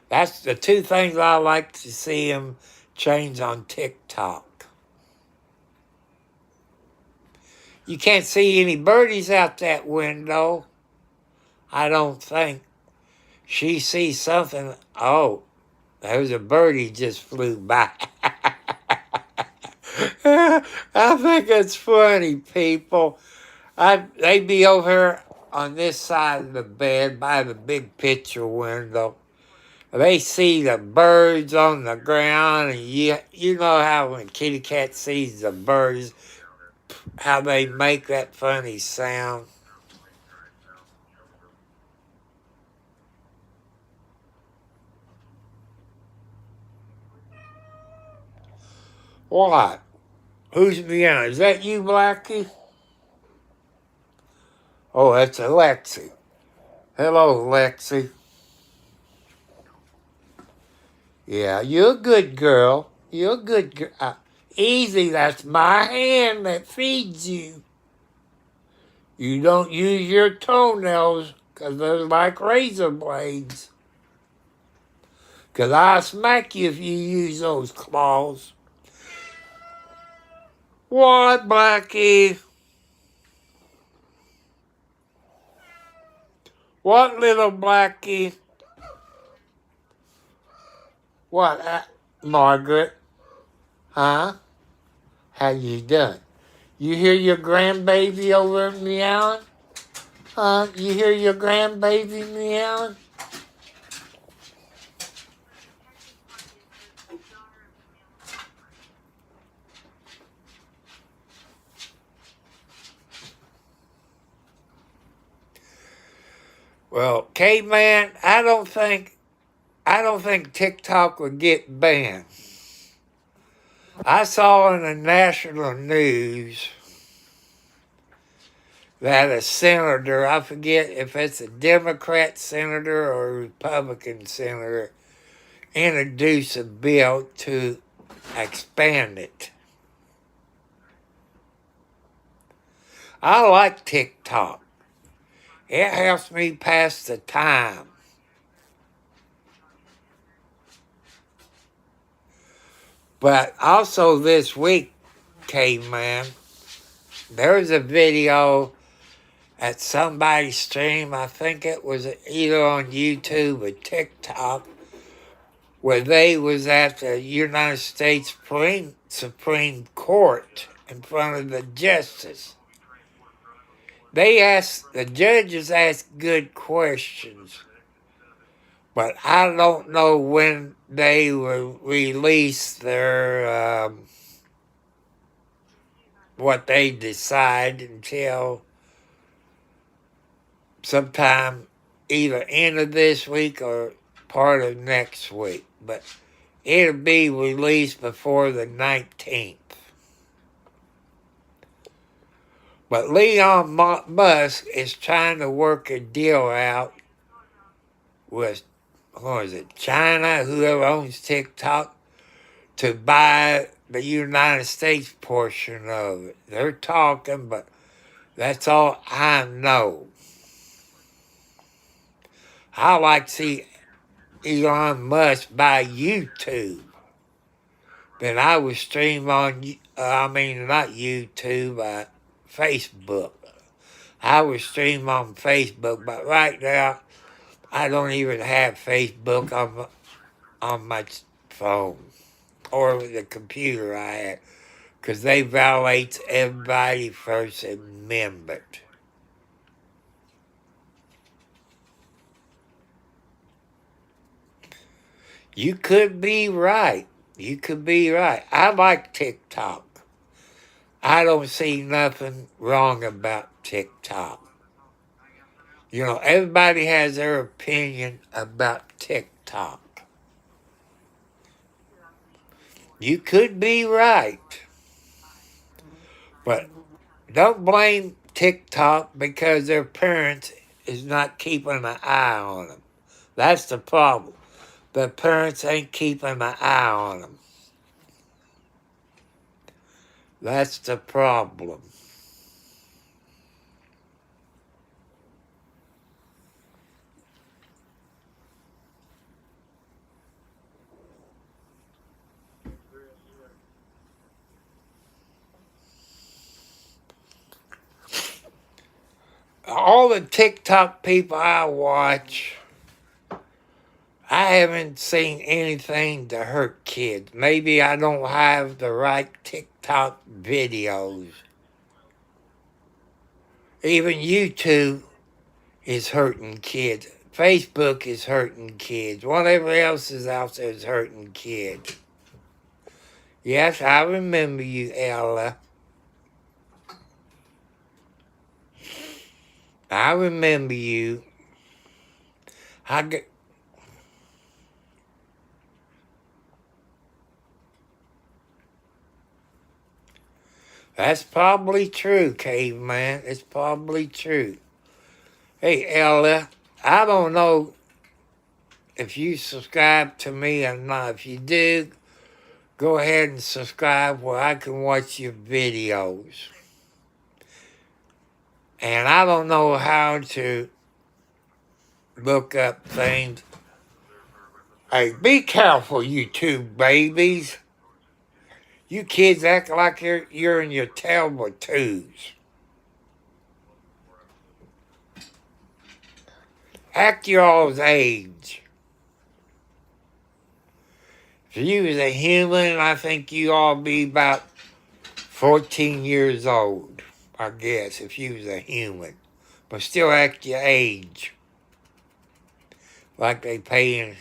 That's the two things I like to see them change on TikTok. You can't see any birdies out that window, I don't think. She sees something, oh, there's a birdie just flew by. I think it's funny, people. They be over here on this side of the bed by the big picture window. They see the birds on the ground, and you know how when kitty cat sees the birds, how they make that funny sound. What? Who's behind? Is that you, Blackie? Oh, that's Alexi. Hello, Alexi. Yeah, you're a good girl. You're a good girl. Easy, that's my hand that feeds you. You don't use your toenails because they're like razor blades. Because I'll smack you if you use those claws. What, Blackie? What, little Blackie? What, Margaret? Huh? How you doing? You hear your grandbaby over meowing? Huh? You hear your grandbaby meowing? Well, Caveman, I don't think TikTok would get banned. I saw in the national news that a senator, I forget if it's a Democrat senator or a Republican senator, introduced a bill to expand it. I like TikTok. It helps me pass the time. But also this week, Caveman, there's a video at somebody's stream, I think it was either on YouTube or TikTok, where they was at the United States Supreme Court in front of the justice. The judges asked good questions, but I don't know when they will release their, what they decide until sometime either end of this week or part of next week. But it'll be released before the 19th. But Elon Musk is trying to work a deal out with, China, whoever owns TikTok, to buy the United States portion of it. They're talking, but that's all I know. I like to see Elon Musk buy YouTube. Then I would stream on, not YouTube, Facebook. I would stream on Facebook, but right now I don't even have Facebook on my phone or the computer I have, because they violate everybody's First Amendment. You could be right. You could be right. I like TikTok. I don't see nothing wrong about TikTok. You know, everybody has their opinion about TikTok. You could be right. But don't blame TikTok because their parents is not keeping an eye on them. That's the problem. The parents ain't keeping an eye on them. That's the problem. All the TikTok people I watch, I haven't seen anything to hurt kids. Maybe I don't have the right TikTok videos. Even YouTube is hurting kids. Facebook is hurting kids. Whatever else is out there is hurting kids. Yes, I remember you, Ella. I remember you. That's probably true, Caveman. It's probably true. Hey, Ella, I don't know if you subscribe to me or not. If you do, go ahead and subscribe where I can watch your videos. And I don't know how to look up things. Hey, be careful, you two babies. You kids act like you're in your terrible twos. Act your all's age. If you was a human, I think you all be about 14 years old, I guess, if you was a human. But still act your age. Like they paying.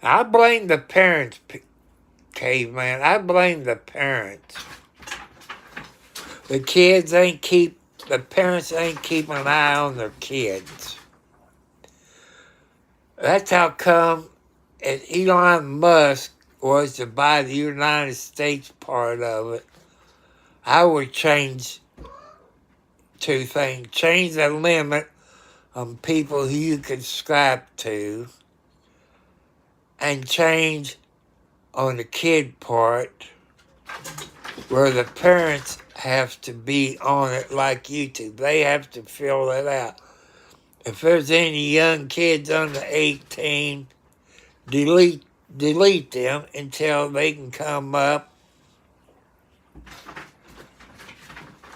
I blame the parents, caveman. I blame the parents. The parents ain't keeping an eye on their kids. That's how come Elon Musk was to buy the United States part of it. I would change two things. Change the limit on people who you can subscribe to, and change on the kid part where the parents have to be on it like YouTube. They have to fill it out. If there's any young kids under 18, delete them until they can come up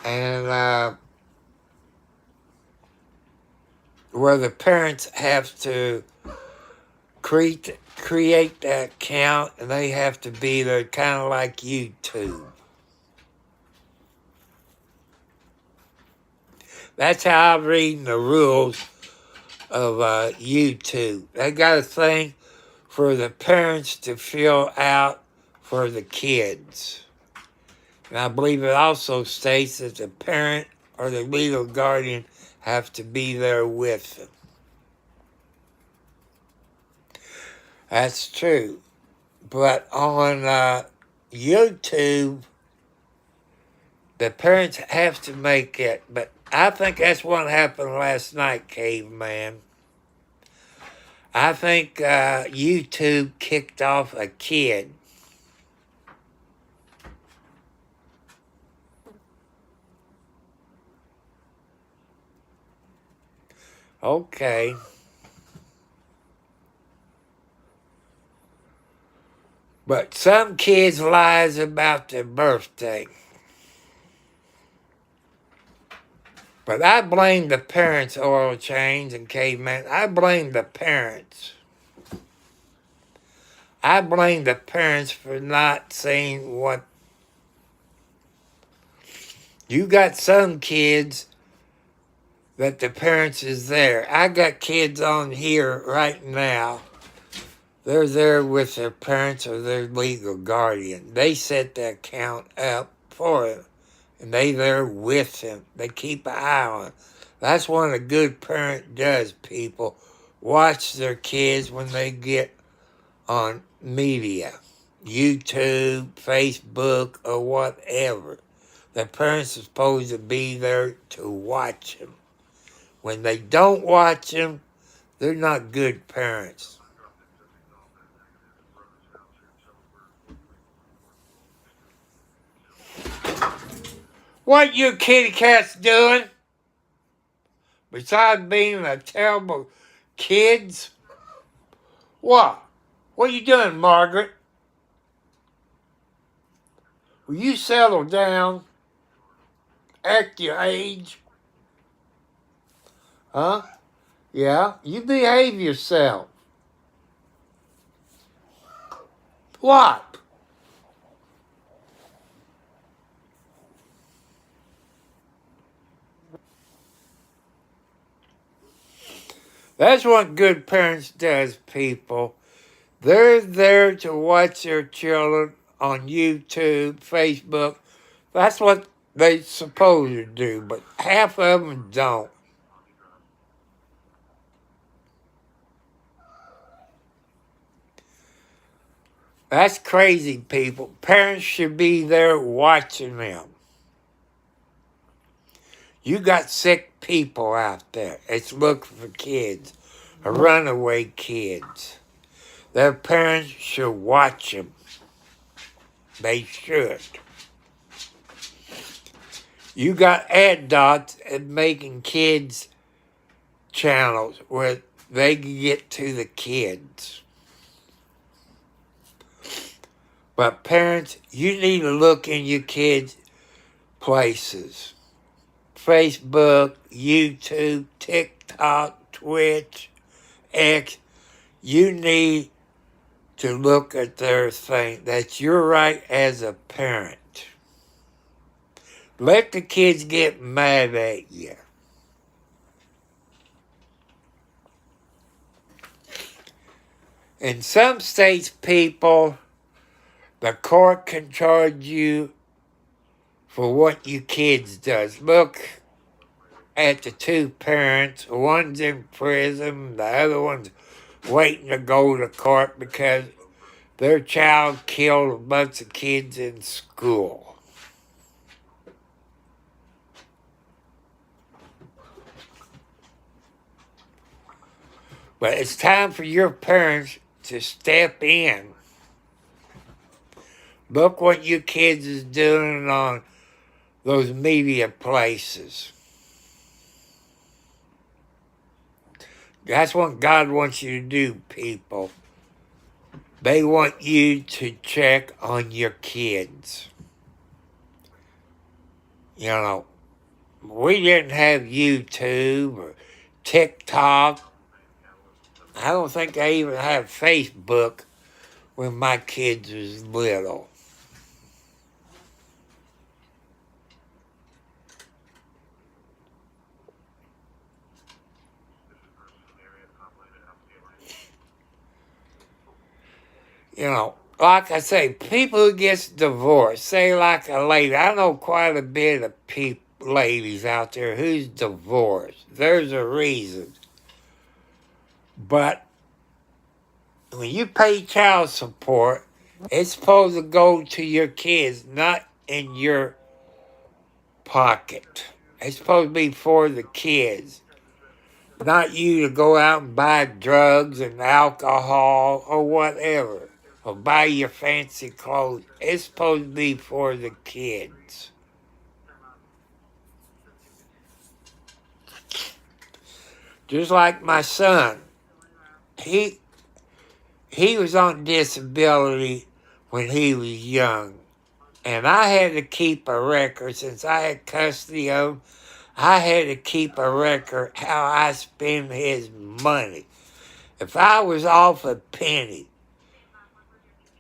and where the parents have to create that account, and they have to be there, kind of like YouTube. That's how I'm reading the rules of YouTube. They got a thing for the parents to fill out for the kids. And I believe it also states that the parent or the legal guardian have to be there with them. That's true. But on YouTube, the parents have to make it. But I think that's what happened last night, caveman. I think YouTube kicked off a kid. Okay. But some kids lies about their birthday. But I blame the parents, oil change and caveman. I blame the parents. I blame the parents for not saying what. You got some kids that the parents is there. I got kids on here right now. They're there with their parents or their legal guardian. They set the account up for them, and they there with them. They keep an eye on it. That's what a good parent does, people. Watch their kids when they get on media, YouTube, Facebook, or whatever. The parents are supposed to be there to watch them. When they don't watch them, they're not good parents. What you kitty cats doing? Besides being a terrible kids? What? What are you doing, Margaret? Will you settle down? Act your age? Huh? Yeah? You behave yourself. What? That's what good parents does, people. They're there to watch their children on YouTube, Facebook. That's what they're supposed to do, but half of them don't. That's crazy, people. Parents should be there watching them. You got sick people out there. It's looking for kids, or runaway kids. Their parents should watch them. They should. You got adults making kids channels where they can get to the kids. But parents, you need to look in your kids' places. Facebook, YouTube, TikTok, Twitch, X. You need to look at their thing. That's your right as a parent. Let the kids get mad at you. In some states, people, The court can charge you for what your kids does. Look at the two parents. One's in prison, the other one's waiting to go to court because their child killed a bunch of kids in school. But it's time for your parents to step in. Look what your kids is doing on those media places. That's what God wants you to do, people. They want you to check on your kids. You know, we didn't have YouTube or TikTok. I don't think I even had Facebook when my kids was little. You know, like I say, people who gets divorced, say like a lady, I know quite a bit of ladies out there who's divorced. There's a reason. But when you pay child support, it's supposed to go to your kids, not in your pocket. It's supposed to be for the kids, not you to go out and buy drugs and alcohol or whatever, or buy your fancy clothes. It's supposed to be for the kids. Just like my son, he was on disability when he was young. And I had to keep a record since I had custody of him. I had to keep a record how I spend his money. If I was off a penny,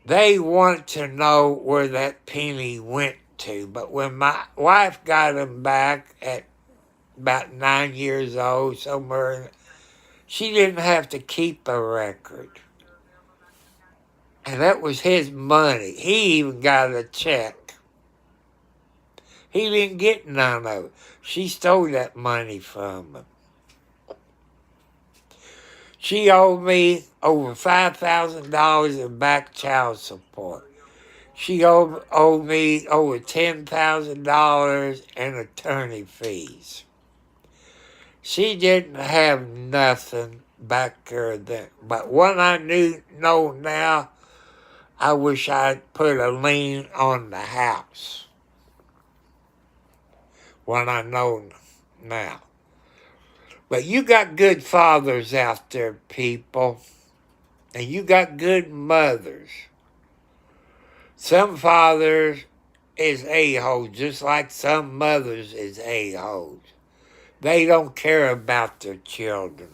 they want to know where that penny went to. But when my wife got him back at about 9 years old, somewhere, she didn't have to keep a record. And that was his money. He even got a check. He didn't get none of it. She stole that money from him. She owed me over $5,000 in back child support. She owed me over $10,000 in attorney fees. She didn't have nothing back there then. But what I know now, I wish I'd put a lien on the house. What I know now. But you got good fathers out there, people. And you got good mothers. Some fathers is a-holes, just like some mothers is a-holes. They don't care about their children.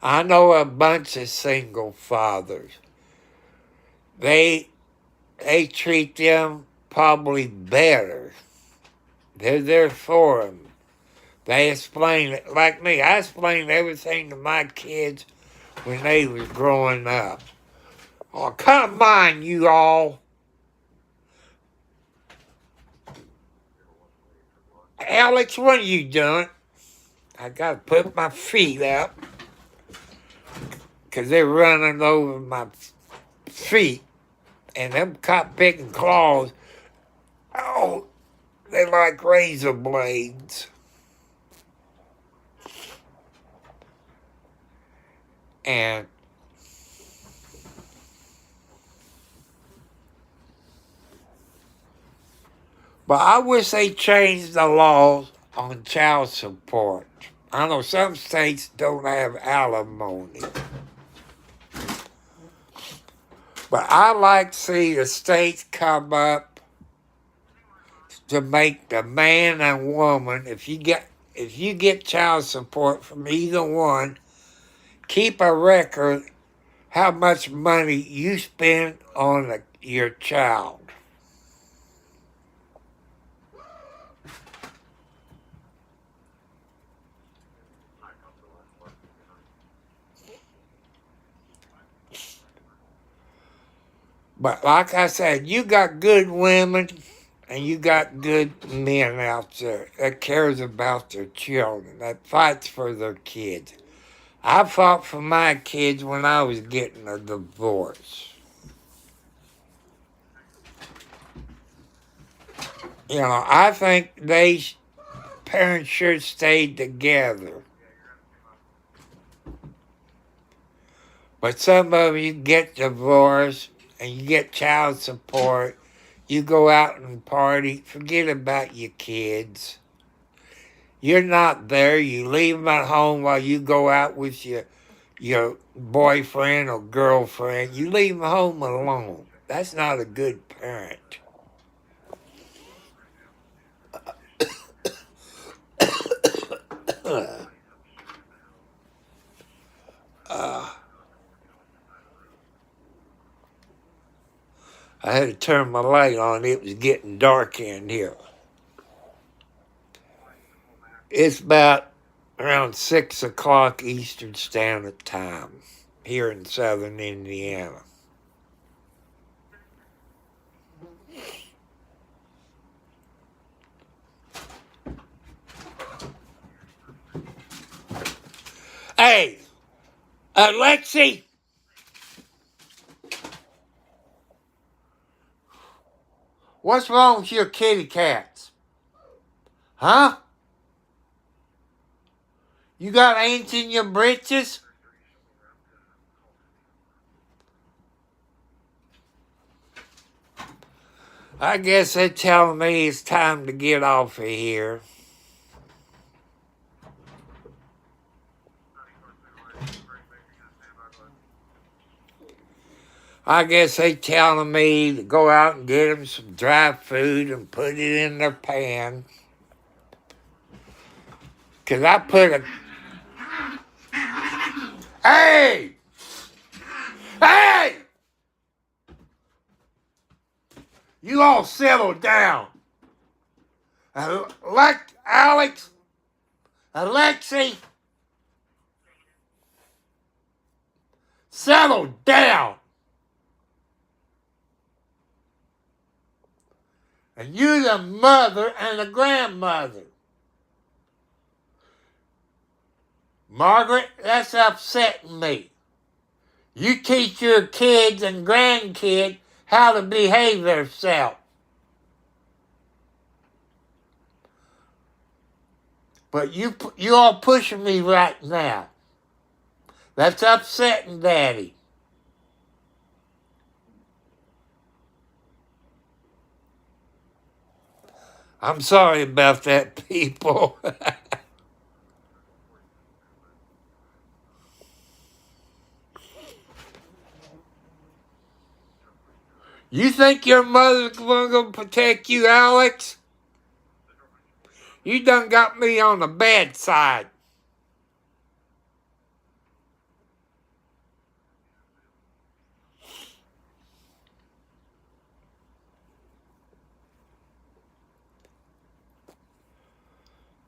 I know a bunch of single fathers. They treat them probably better. They're there for them. They explain it. Like me, I explained everything to my kids when they was growing up. Oh, come on, you all. Alex, what are you doing? I got to put my feet up because they're running over my feet. And them cop-picking claws, oh, they're like razor blades. And but I wish they changed the laws on child support. I know some states don't have alimony. But I like to see the states come up to make the man and woman, if you get child support from either one, keep a record how much money you spend on your child. But like I said, you got good women and you got good men out there that cares about their children, that fights for their kids. I fought for my kids when I was getting a divorce. You know, I think parents should stay together. But some of you get divorced and you get child support. You go out and party. Forget about your kids. You're not there. You leave them at home while you go out with your boyfriend or girlfriend. You leave them home alone. That's not a good parent. I had to turn my light on. It was getting dark in here. It's about around 6 o'clock Eastern Standard Time here in southern Indiana. Hey, Lexi! What's wrong with your kitty cats? Huh? You got ants in your britches? I guess they're telling me it's time to get off of here. I guess they telling me to go out and get them some dry food and put it in their pan. 'Cause I put a... Hey! Hey! You all settle down. Alex, Alexi, settle down. And you the mother and the grandmother. Margaret, that's upsetting me. You teach your kids and grandkids how to behave themselves. But you all pushing me right now. That's upsetting Daddy. I'm sorry about that, people. You think your mother's gonna protect you, Alex? You done got me on the bad side.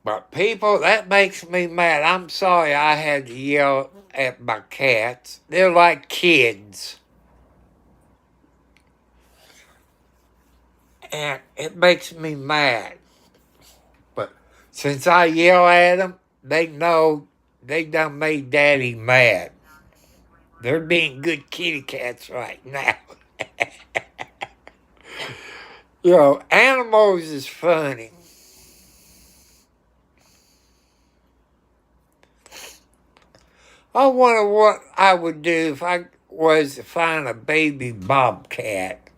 But people, that makes me mad. I'm sorry I had to yell at my cats. They're like kids. And it makes me mad. But since I yell at them, they know they done made Daddy mad. They're being good kitty cats right now. You know, animals is funny. I wonder what I would do if I was to find a baby bobcat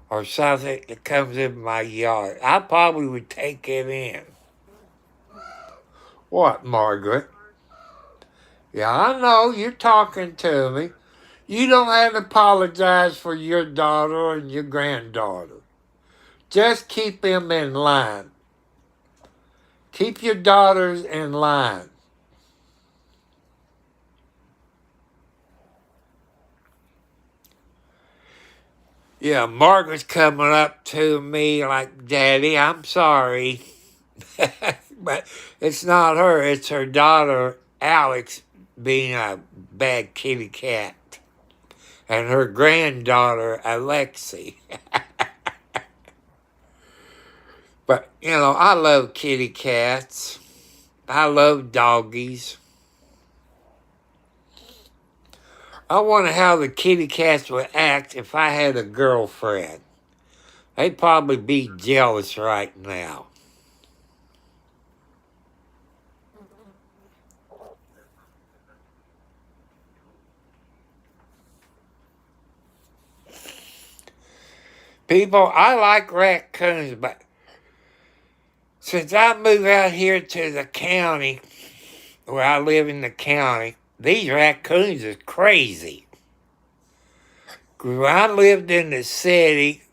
or something that comes in my yard. I probably would take it in. What, Margaret? Yeah, I know, you're talking to me. You don't have to apologize for your daughter and your granddaughter. Just keep them in line. Keep your daughters in line. Yeah, Margaret's coming up to me like, Daddy, I'm sorry. But it's not her, it's her daughter, Alex, being a bad kitty cat. and her granddaughter, Alexi. But, I love kitty cats. I love doggies. I wonder how the kitty cats would act if I had a girlfriend. They'd probably be jealous right now. People, I like raccoons, but since I moved out here to the county, where I live in the county, these raccoons are crazy. When I lived in the city,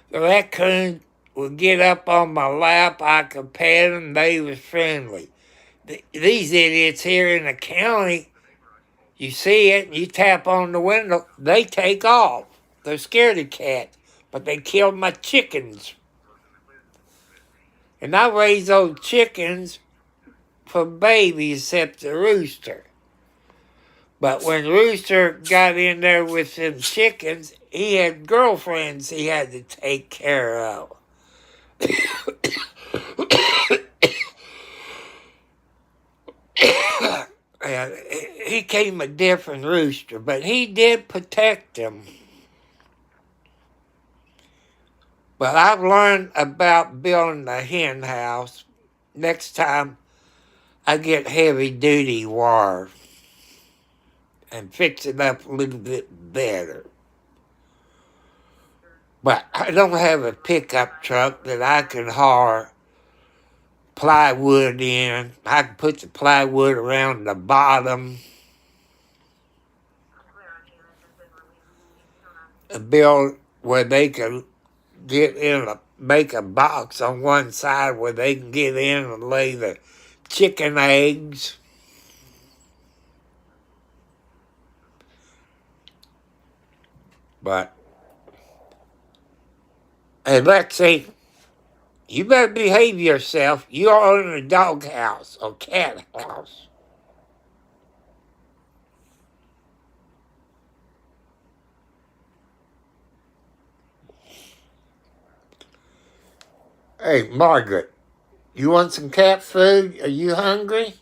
the raccoons would get up on my lap, I could pet them, they was friendly. These idiots here in the county, you see it, you tap on the window, they take off. They're scaredy cats, but they killed my chickens. And I raised those chickens for babies except the rooster. But when Rooster got in there with them chickens, he had girlfriends he had to take care of. And he came a different rooster, but he did protect them. But I've learned about building a hen house. Next time I get heavy duty wire and fix it up a little bit better. But I don't have a pickup truck that I can haul plywood in. I can put the plywood around the bottom and build where they can get in make a box on one side where they can get in and lay the chicken eggs. But, hey, Lexi, you better behave yourself. You're in a dog house or cat house. Hey, Margaret, you want some cat food? Are you hungry?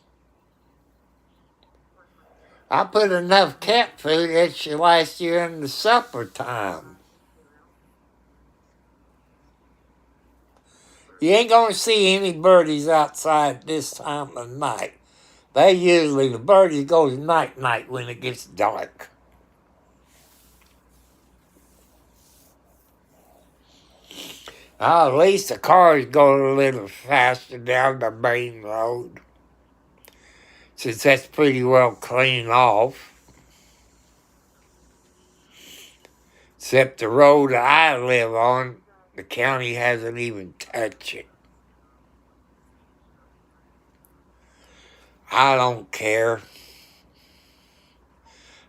I put enough cat food that should last you in the supper time. You ain't gonna see any birdies outside this time of night. The birdies goes night-night when it gets dark. At least the cars go a little faster down the main road, since that's pretty well cleaned off. Except the road I live on, the county hasn't even touched it. I don't care.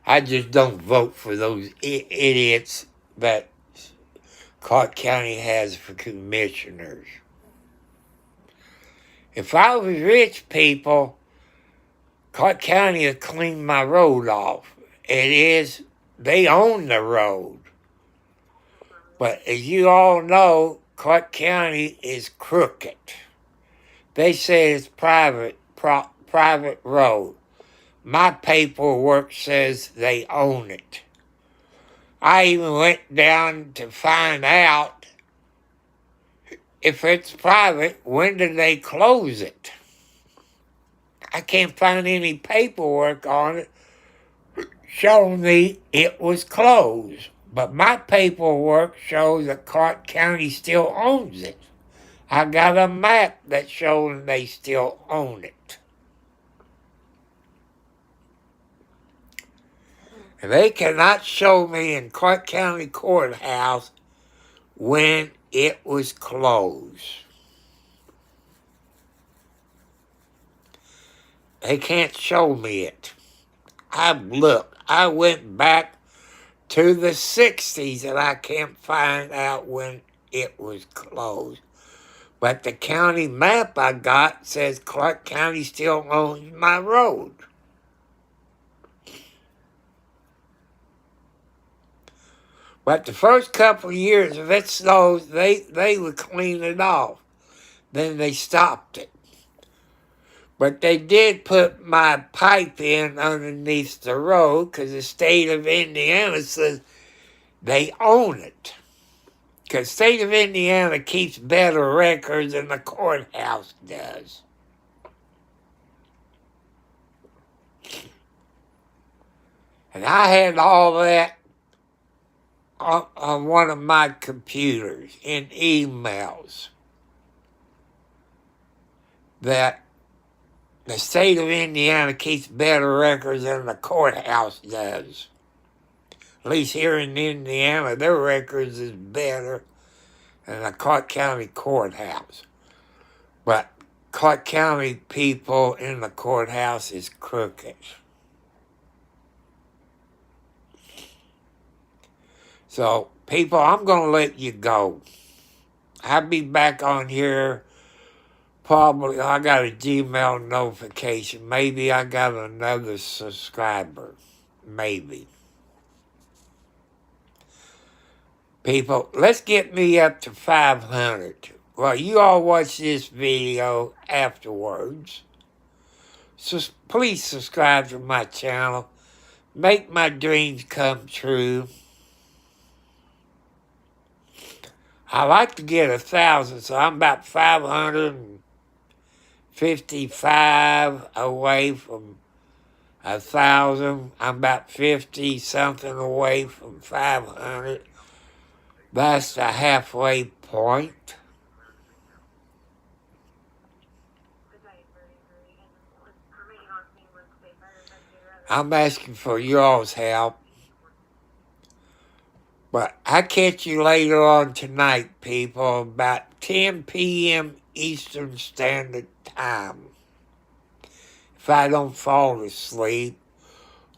I just don't vote for those idiots that Clark County has for commissioners. If I was rich people, Clark County would clean my road off. They own the road. But as you all know, Clark County is crooked. They say it's private road. My paperwork says they own it. I even went down to find out if it's private, when did they close it? I can't find any paperwork on it showing me it was closed. But my paperwork shows that Clark County still owns it. I got a map that shows they still own it. And they cannot show me in Clark County Courthouse when it was closed. They can't show me it. I went back to the 60s and I can't find out when it was closed. But the county map I got says Clark County still owns my road. But the first couple of years, if it snows, they would clean it off. Then they stopped it. But they did put my pipe in underneath the road because the state of Indiana says they own it. Because the state of Indiana keeps better records than the courthouse does. And I had all that on one of my computers in emails that the state of Indiana keeps better records than the courthouse does. At least here in Indiana, their records is better than the Clark County courthouse. But Clark County people in the courthouse is crooked. So, people, I'm going to let you go. I'll be back on here. Probably, I got a Gmail notification. Maybe I got another subscriber. Maybe. People, let's get me up to 500. Well, you all watch this video afterwards. So please subscribe to my channel. Make my dreams come true. I like to get 1,000, so I'm about 555 away from 1,000. I'm about 50 something away from 500. That's the halfway point. I'm asking for y'all's help. But I catch you later on tonight, people, about 10 p.m. Eastern Standard Time. If I don't fall asleep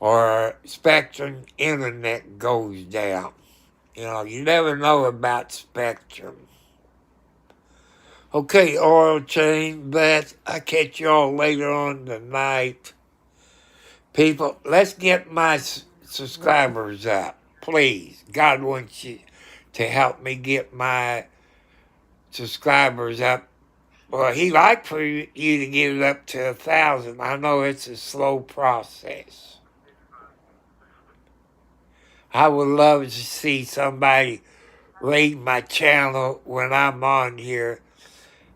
or Spectrum Internet goes down. You know, you never know about Spectrum. Okay, oil change, but I catch y'all later on tonight. People, let's get my subscribers up. Please, God wants you to help me get my subscribers up. Well, He'd like for you to get it up to 1,000. I know it's a slow process. I would love to see somebody rate my channel when I'm on here,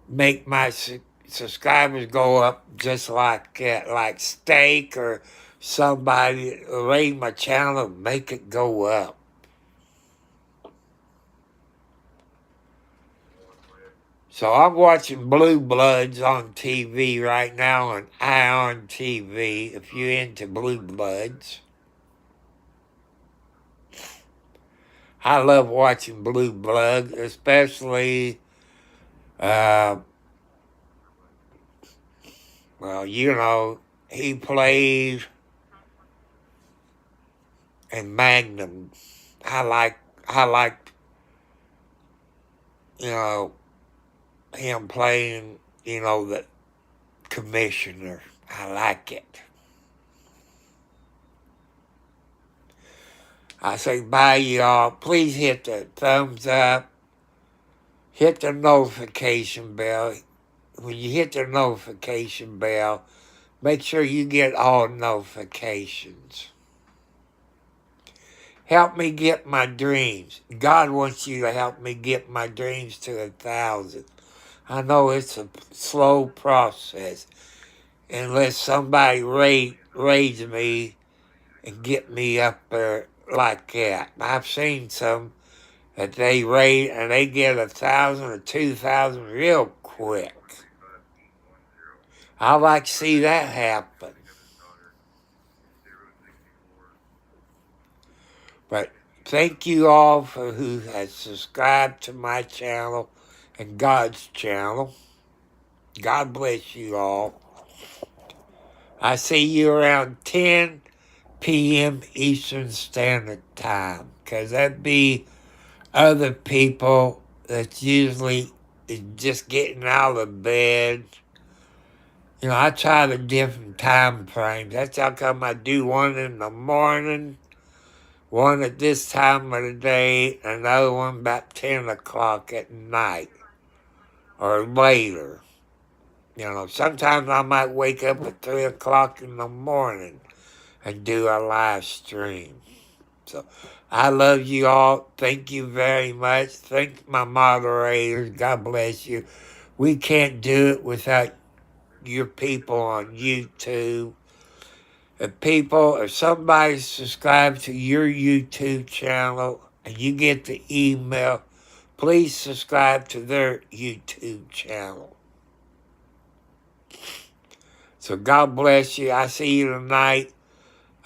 make my subscribers go up just like that, like Steak or somebody rate my channel, make it go up. So I'm watching Blue Bloods on TV right now on Ion TV, if you're into Blue Bloods. I love watching Blue Bloods, especially, well, you know, he plays in Magnum. I like, you know, him playing, you know, the commissioner. I like it. I say bye, y'all. Please hit the thumbs up. Hit the notification bell. When you hit the notification bell, make sure you get all notifications. Help me get my dreams. God wants you to help me get my dreams to 1,000. I know it's a slow process unless somebody raise me and get me up there like that. I've seen some that they raise and they get 1,000 or 2,000 real quick. I like to see that happen. But thank you all for who has subscribed to my channel and God's channel. God bless you all. I see you around 10 p.m. Eastern Standard Time, because that'd be other people that's usually just getting out of bed. You know, I try the different time frames. That's how come I do one in the morning, One at this time of the day, another one about 10 o'clock at night or later. Sometimes I might wake up at 3 o'clock in the morning and do a live stream. So I love you all. Thank you very much. Thank my moderators. God bless you. We can't do it without your people on YouTube. If somebody subscribes to your YouTube channel and you get the email, please subscribe to their YouTube channel. So God bless you. I see you tonight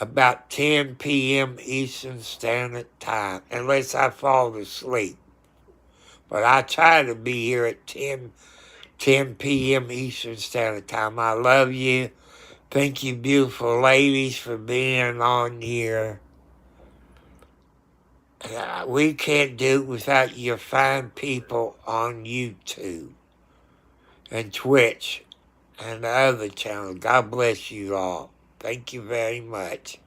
about 10 p.m. Eastern Standard Time, unless I fall asleep. But I try to be here at 10 p.m. Eastern Standard Time. I love you. Thank you, beautiful ladies, for being on here. We can't do it without your fine people on YouTube and Twitch and the other channels. God bless you all. Thank you very much.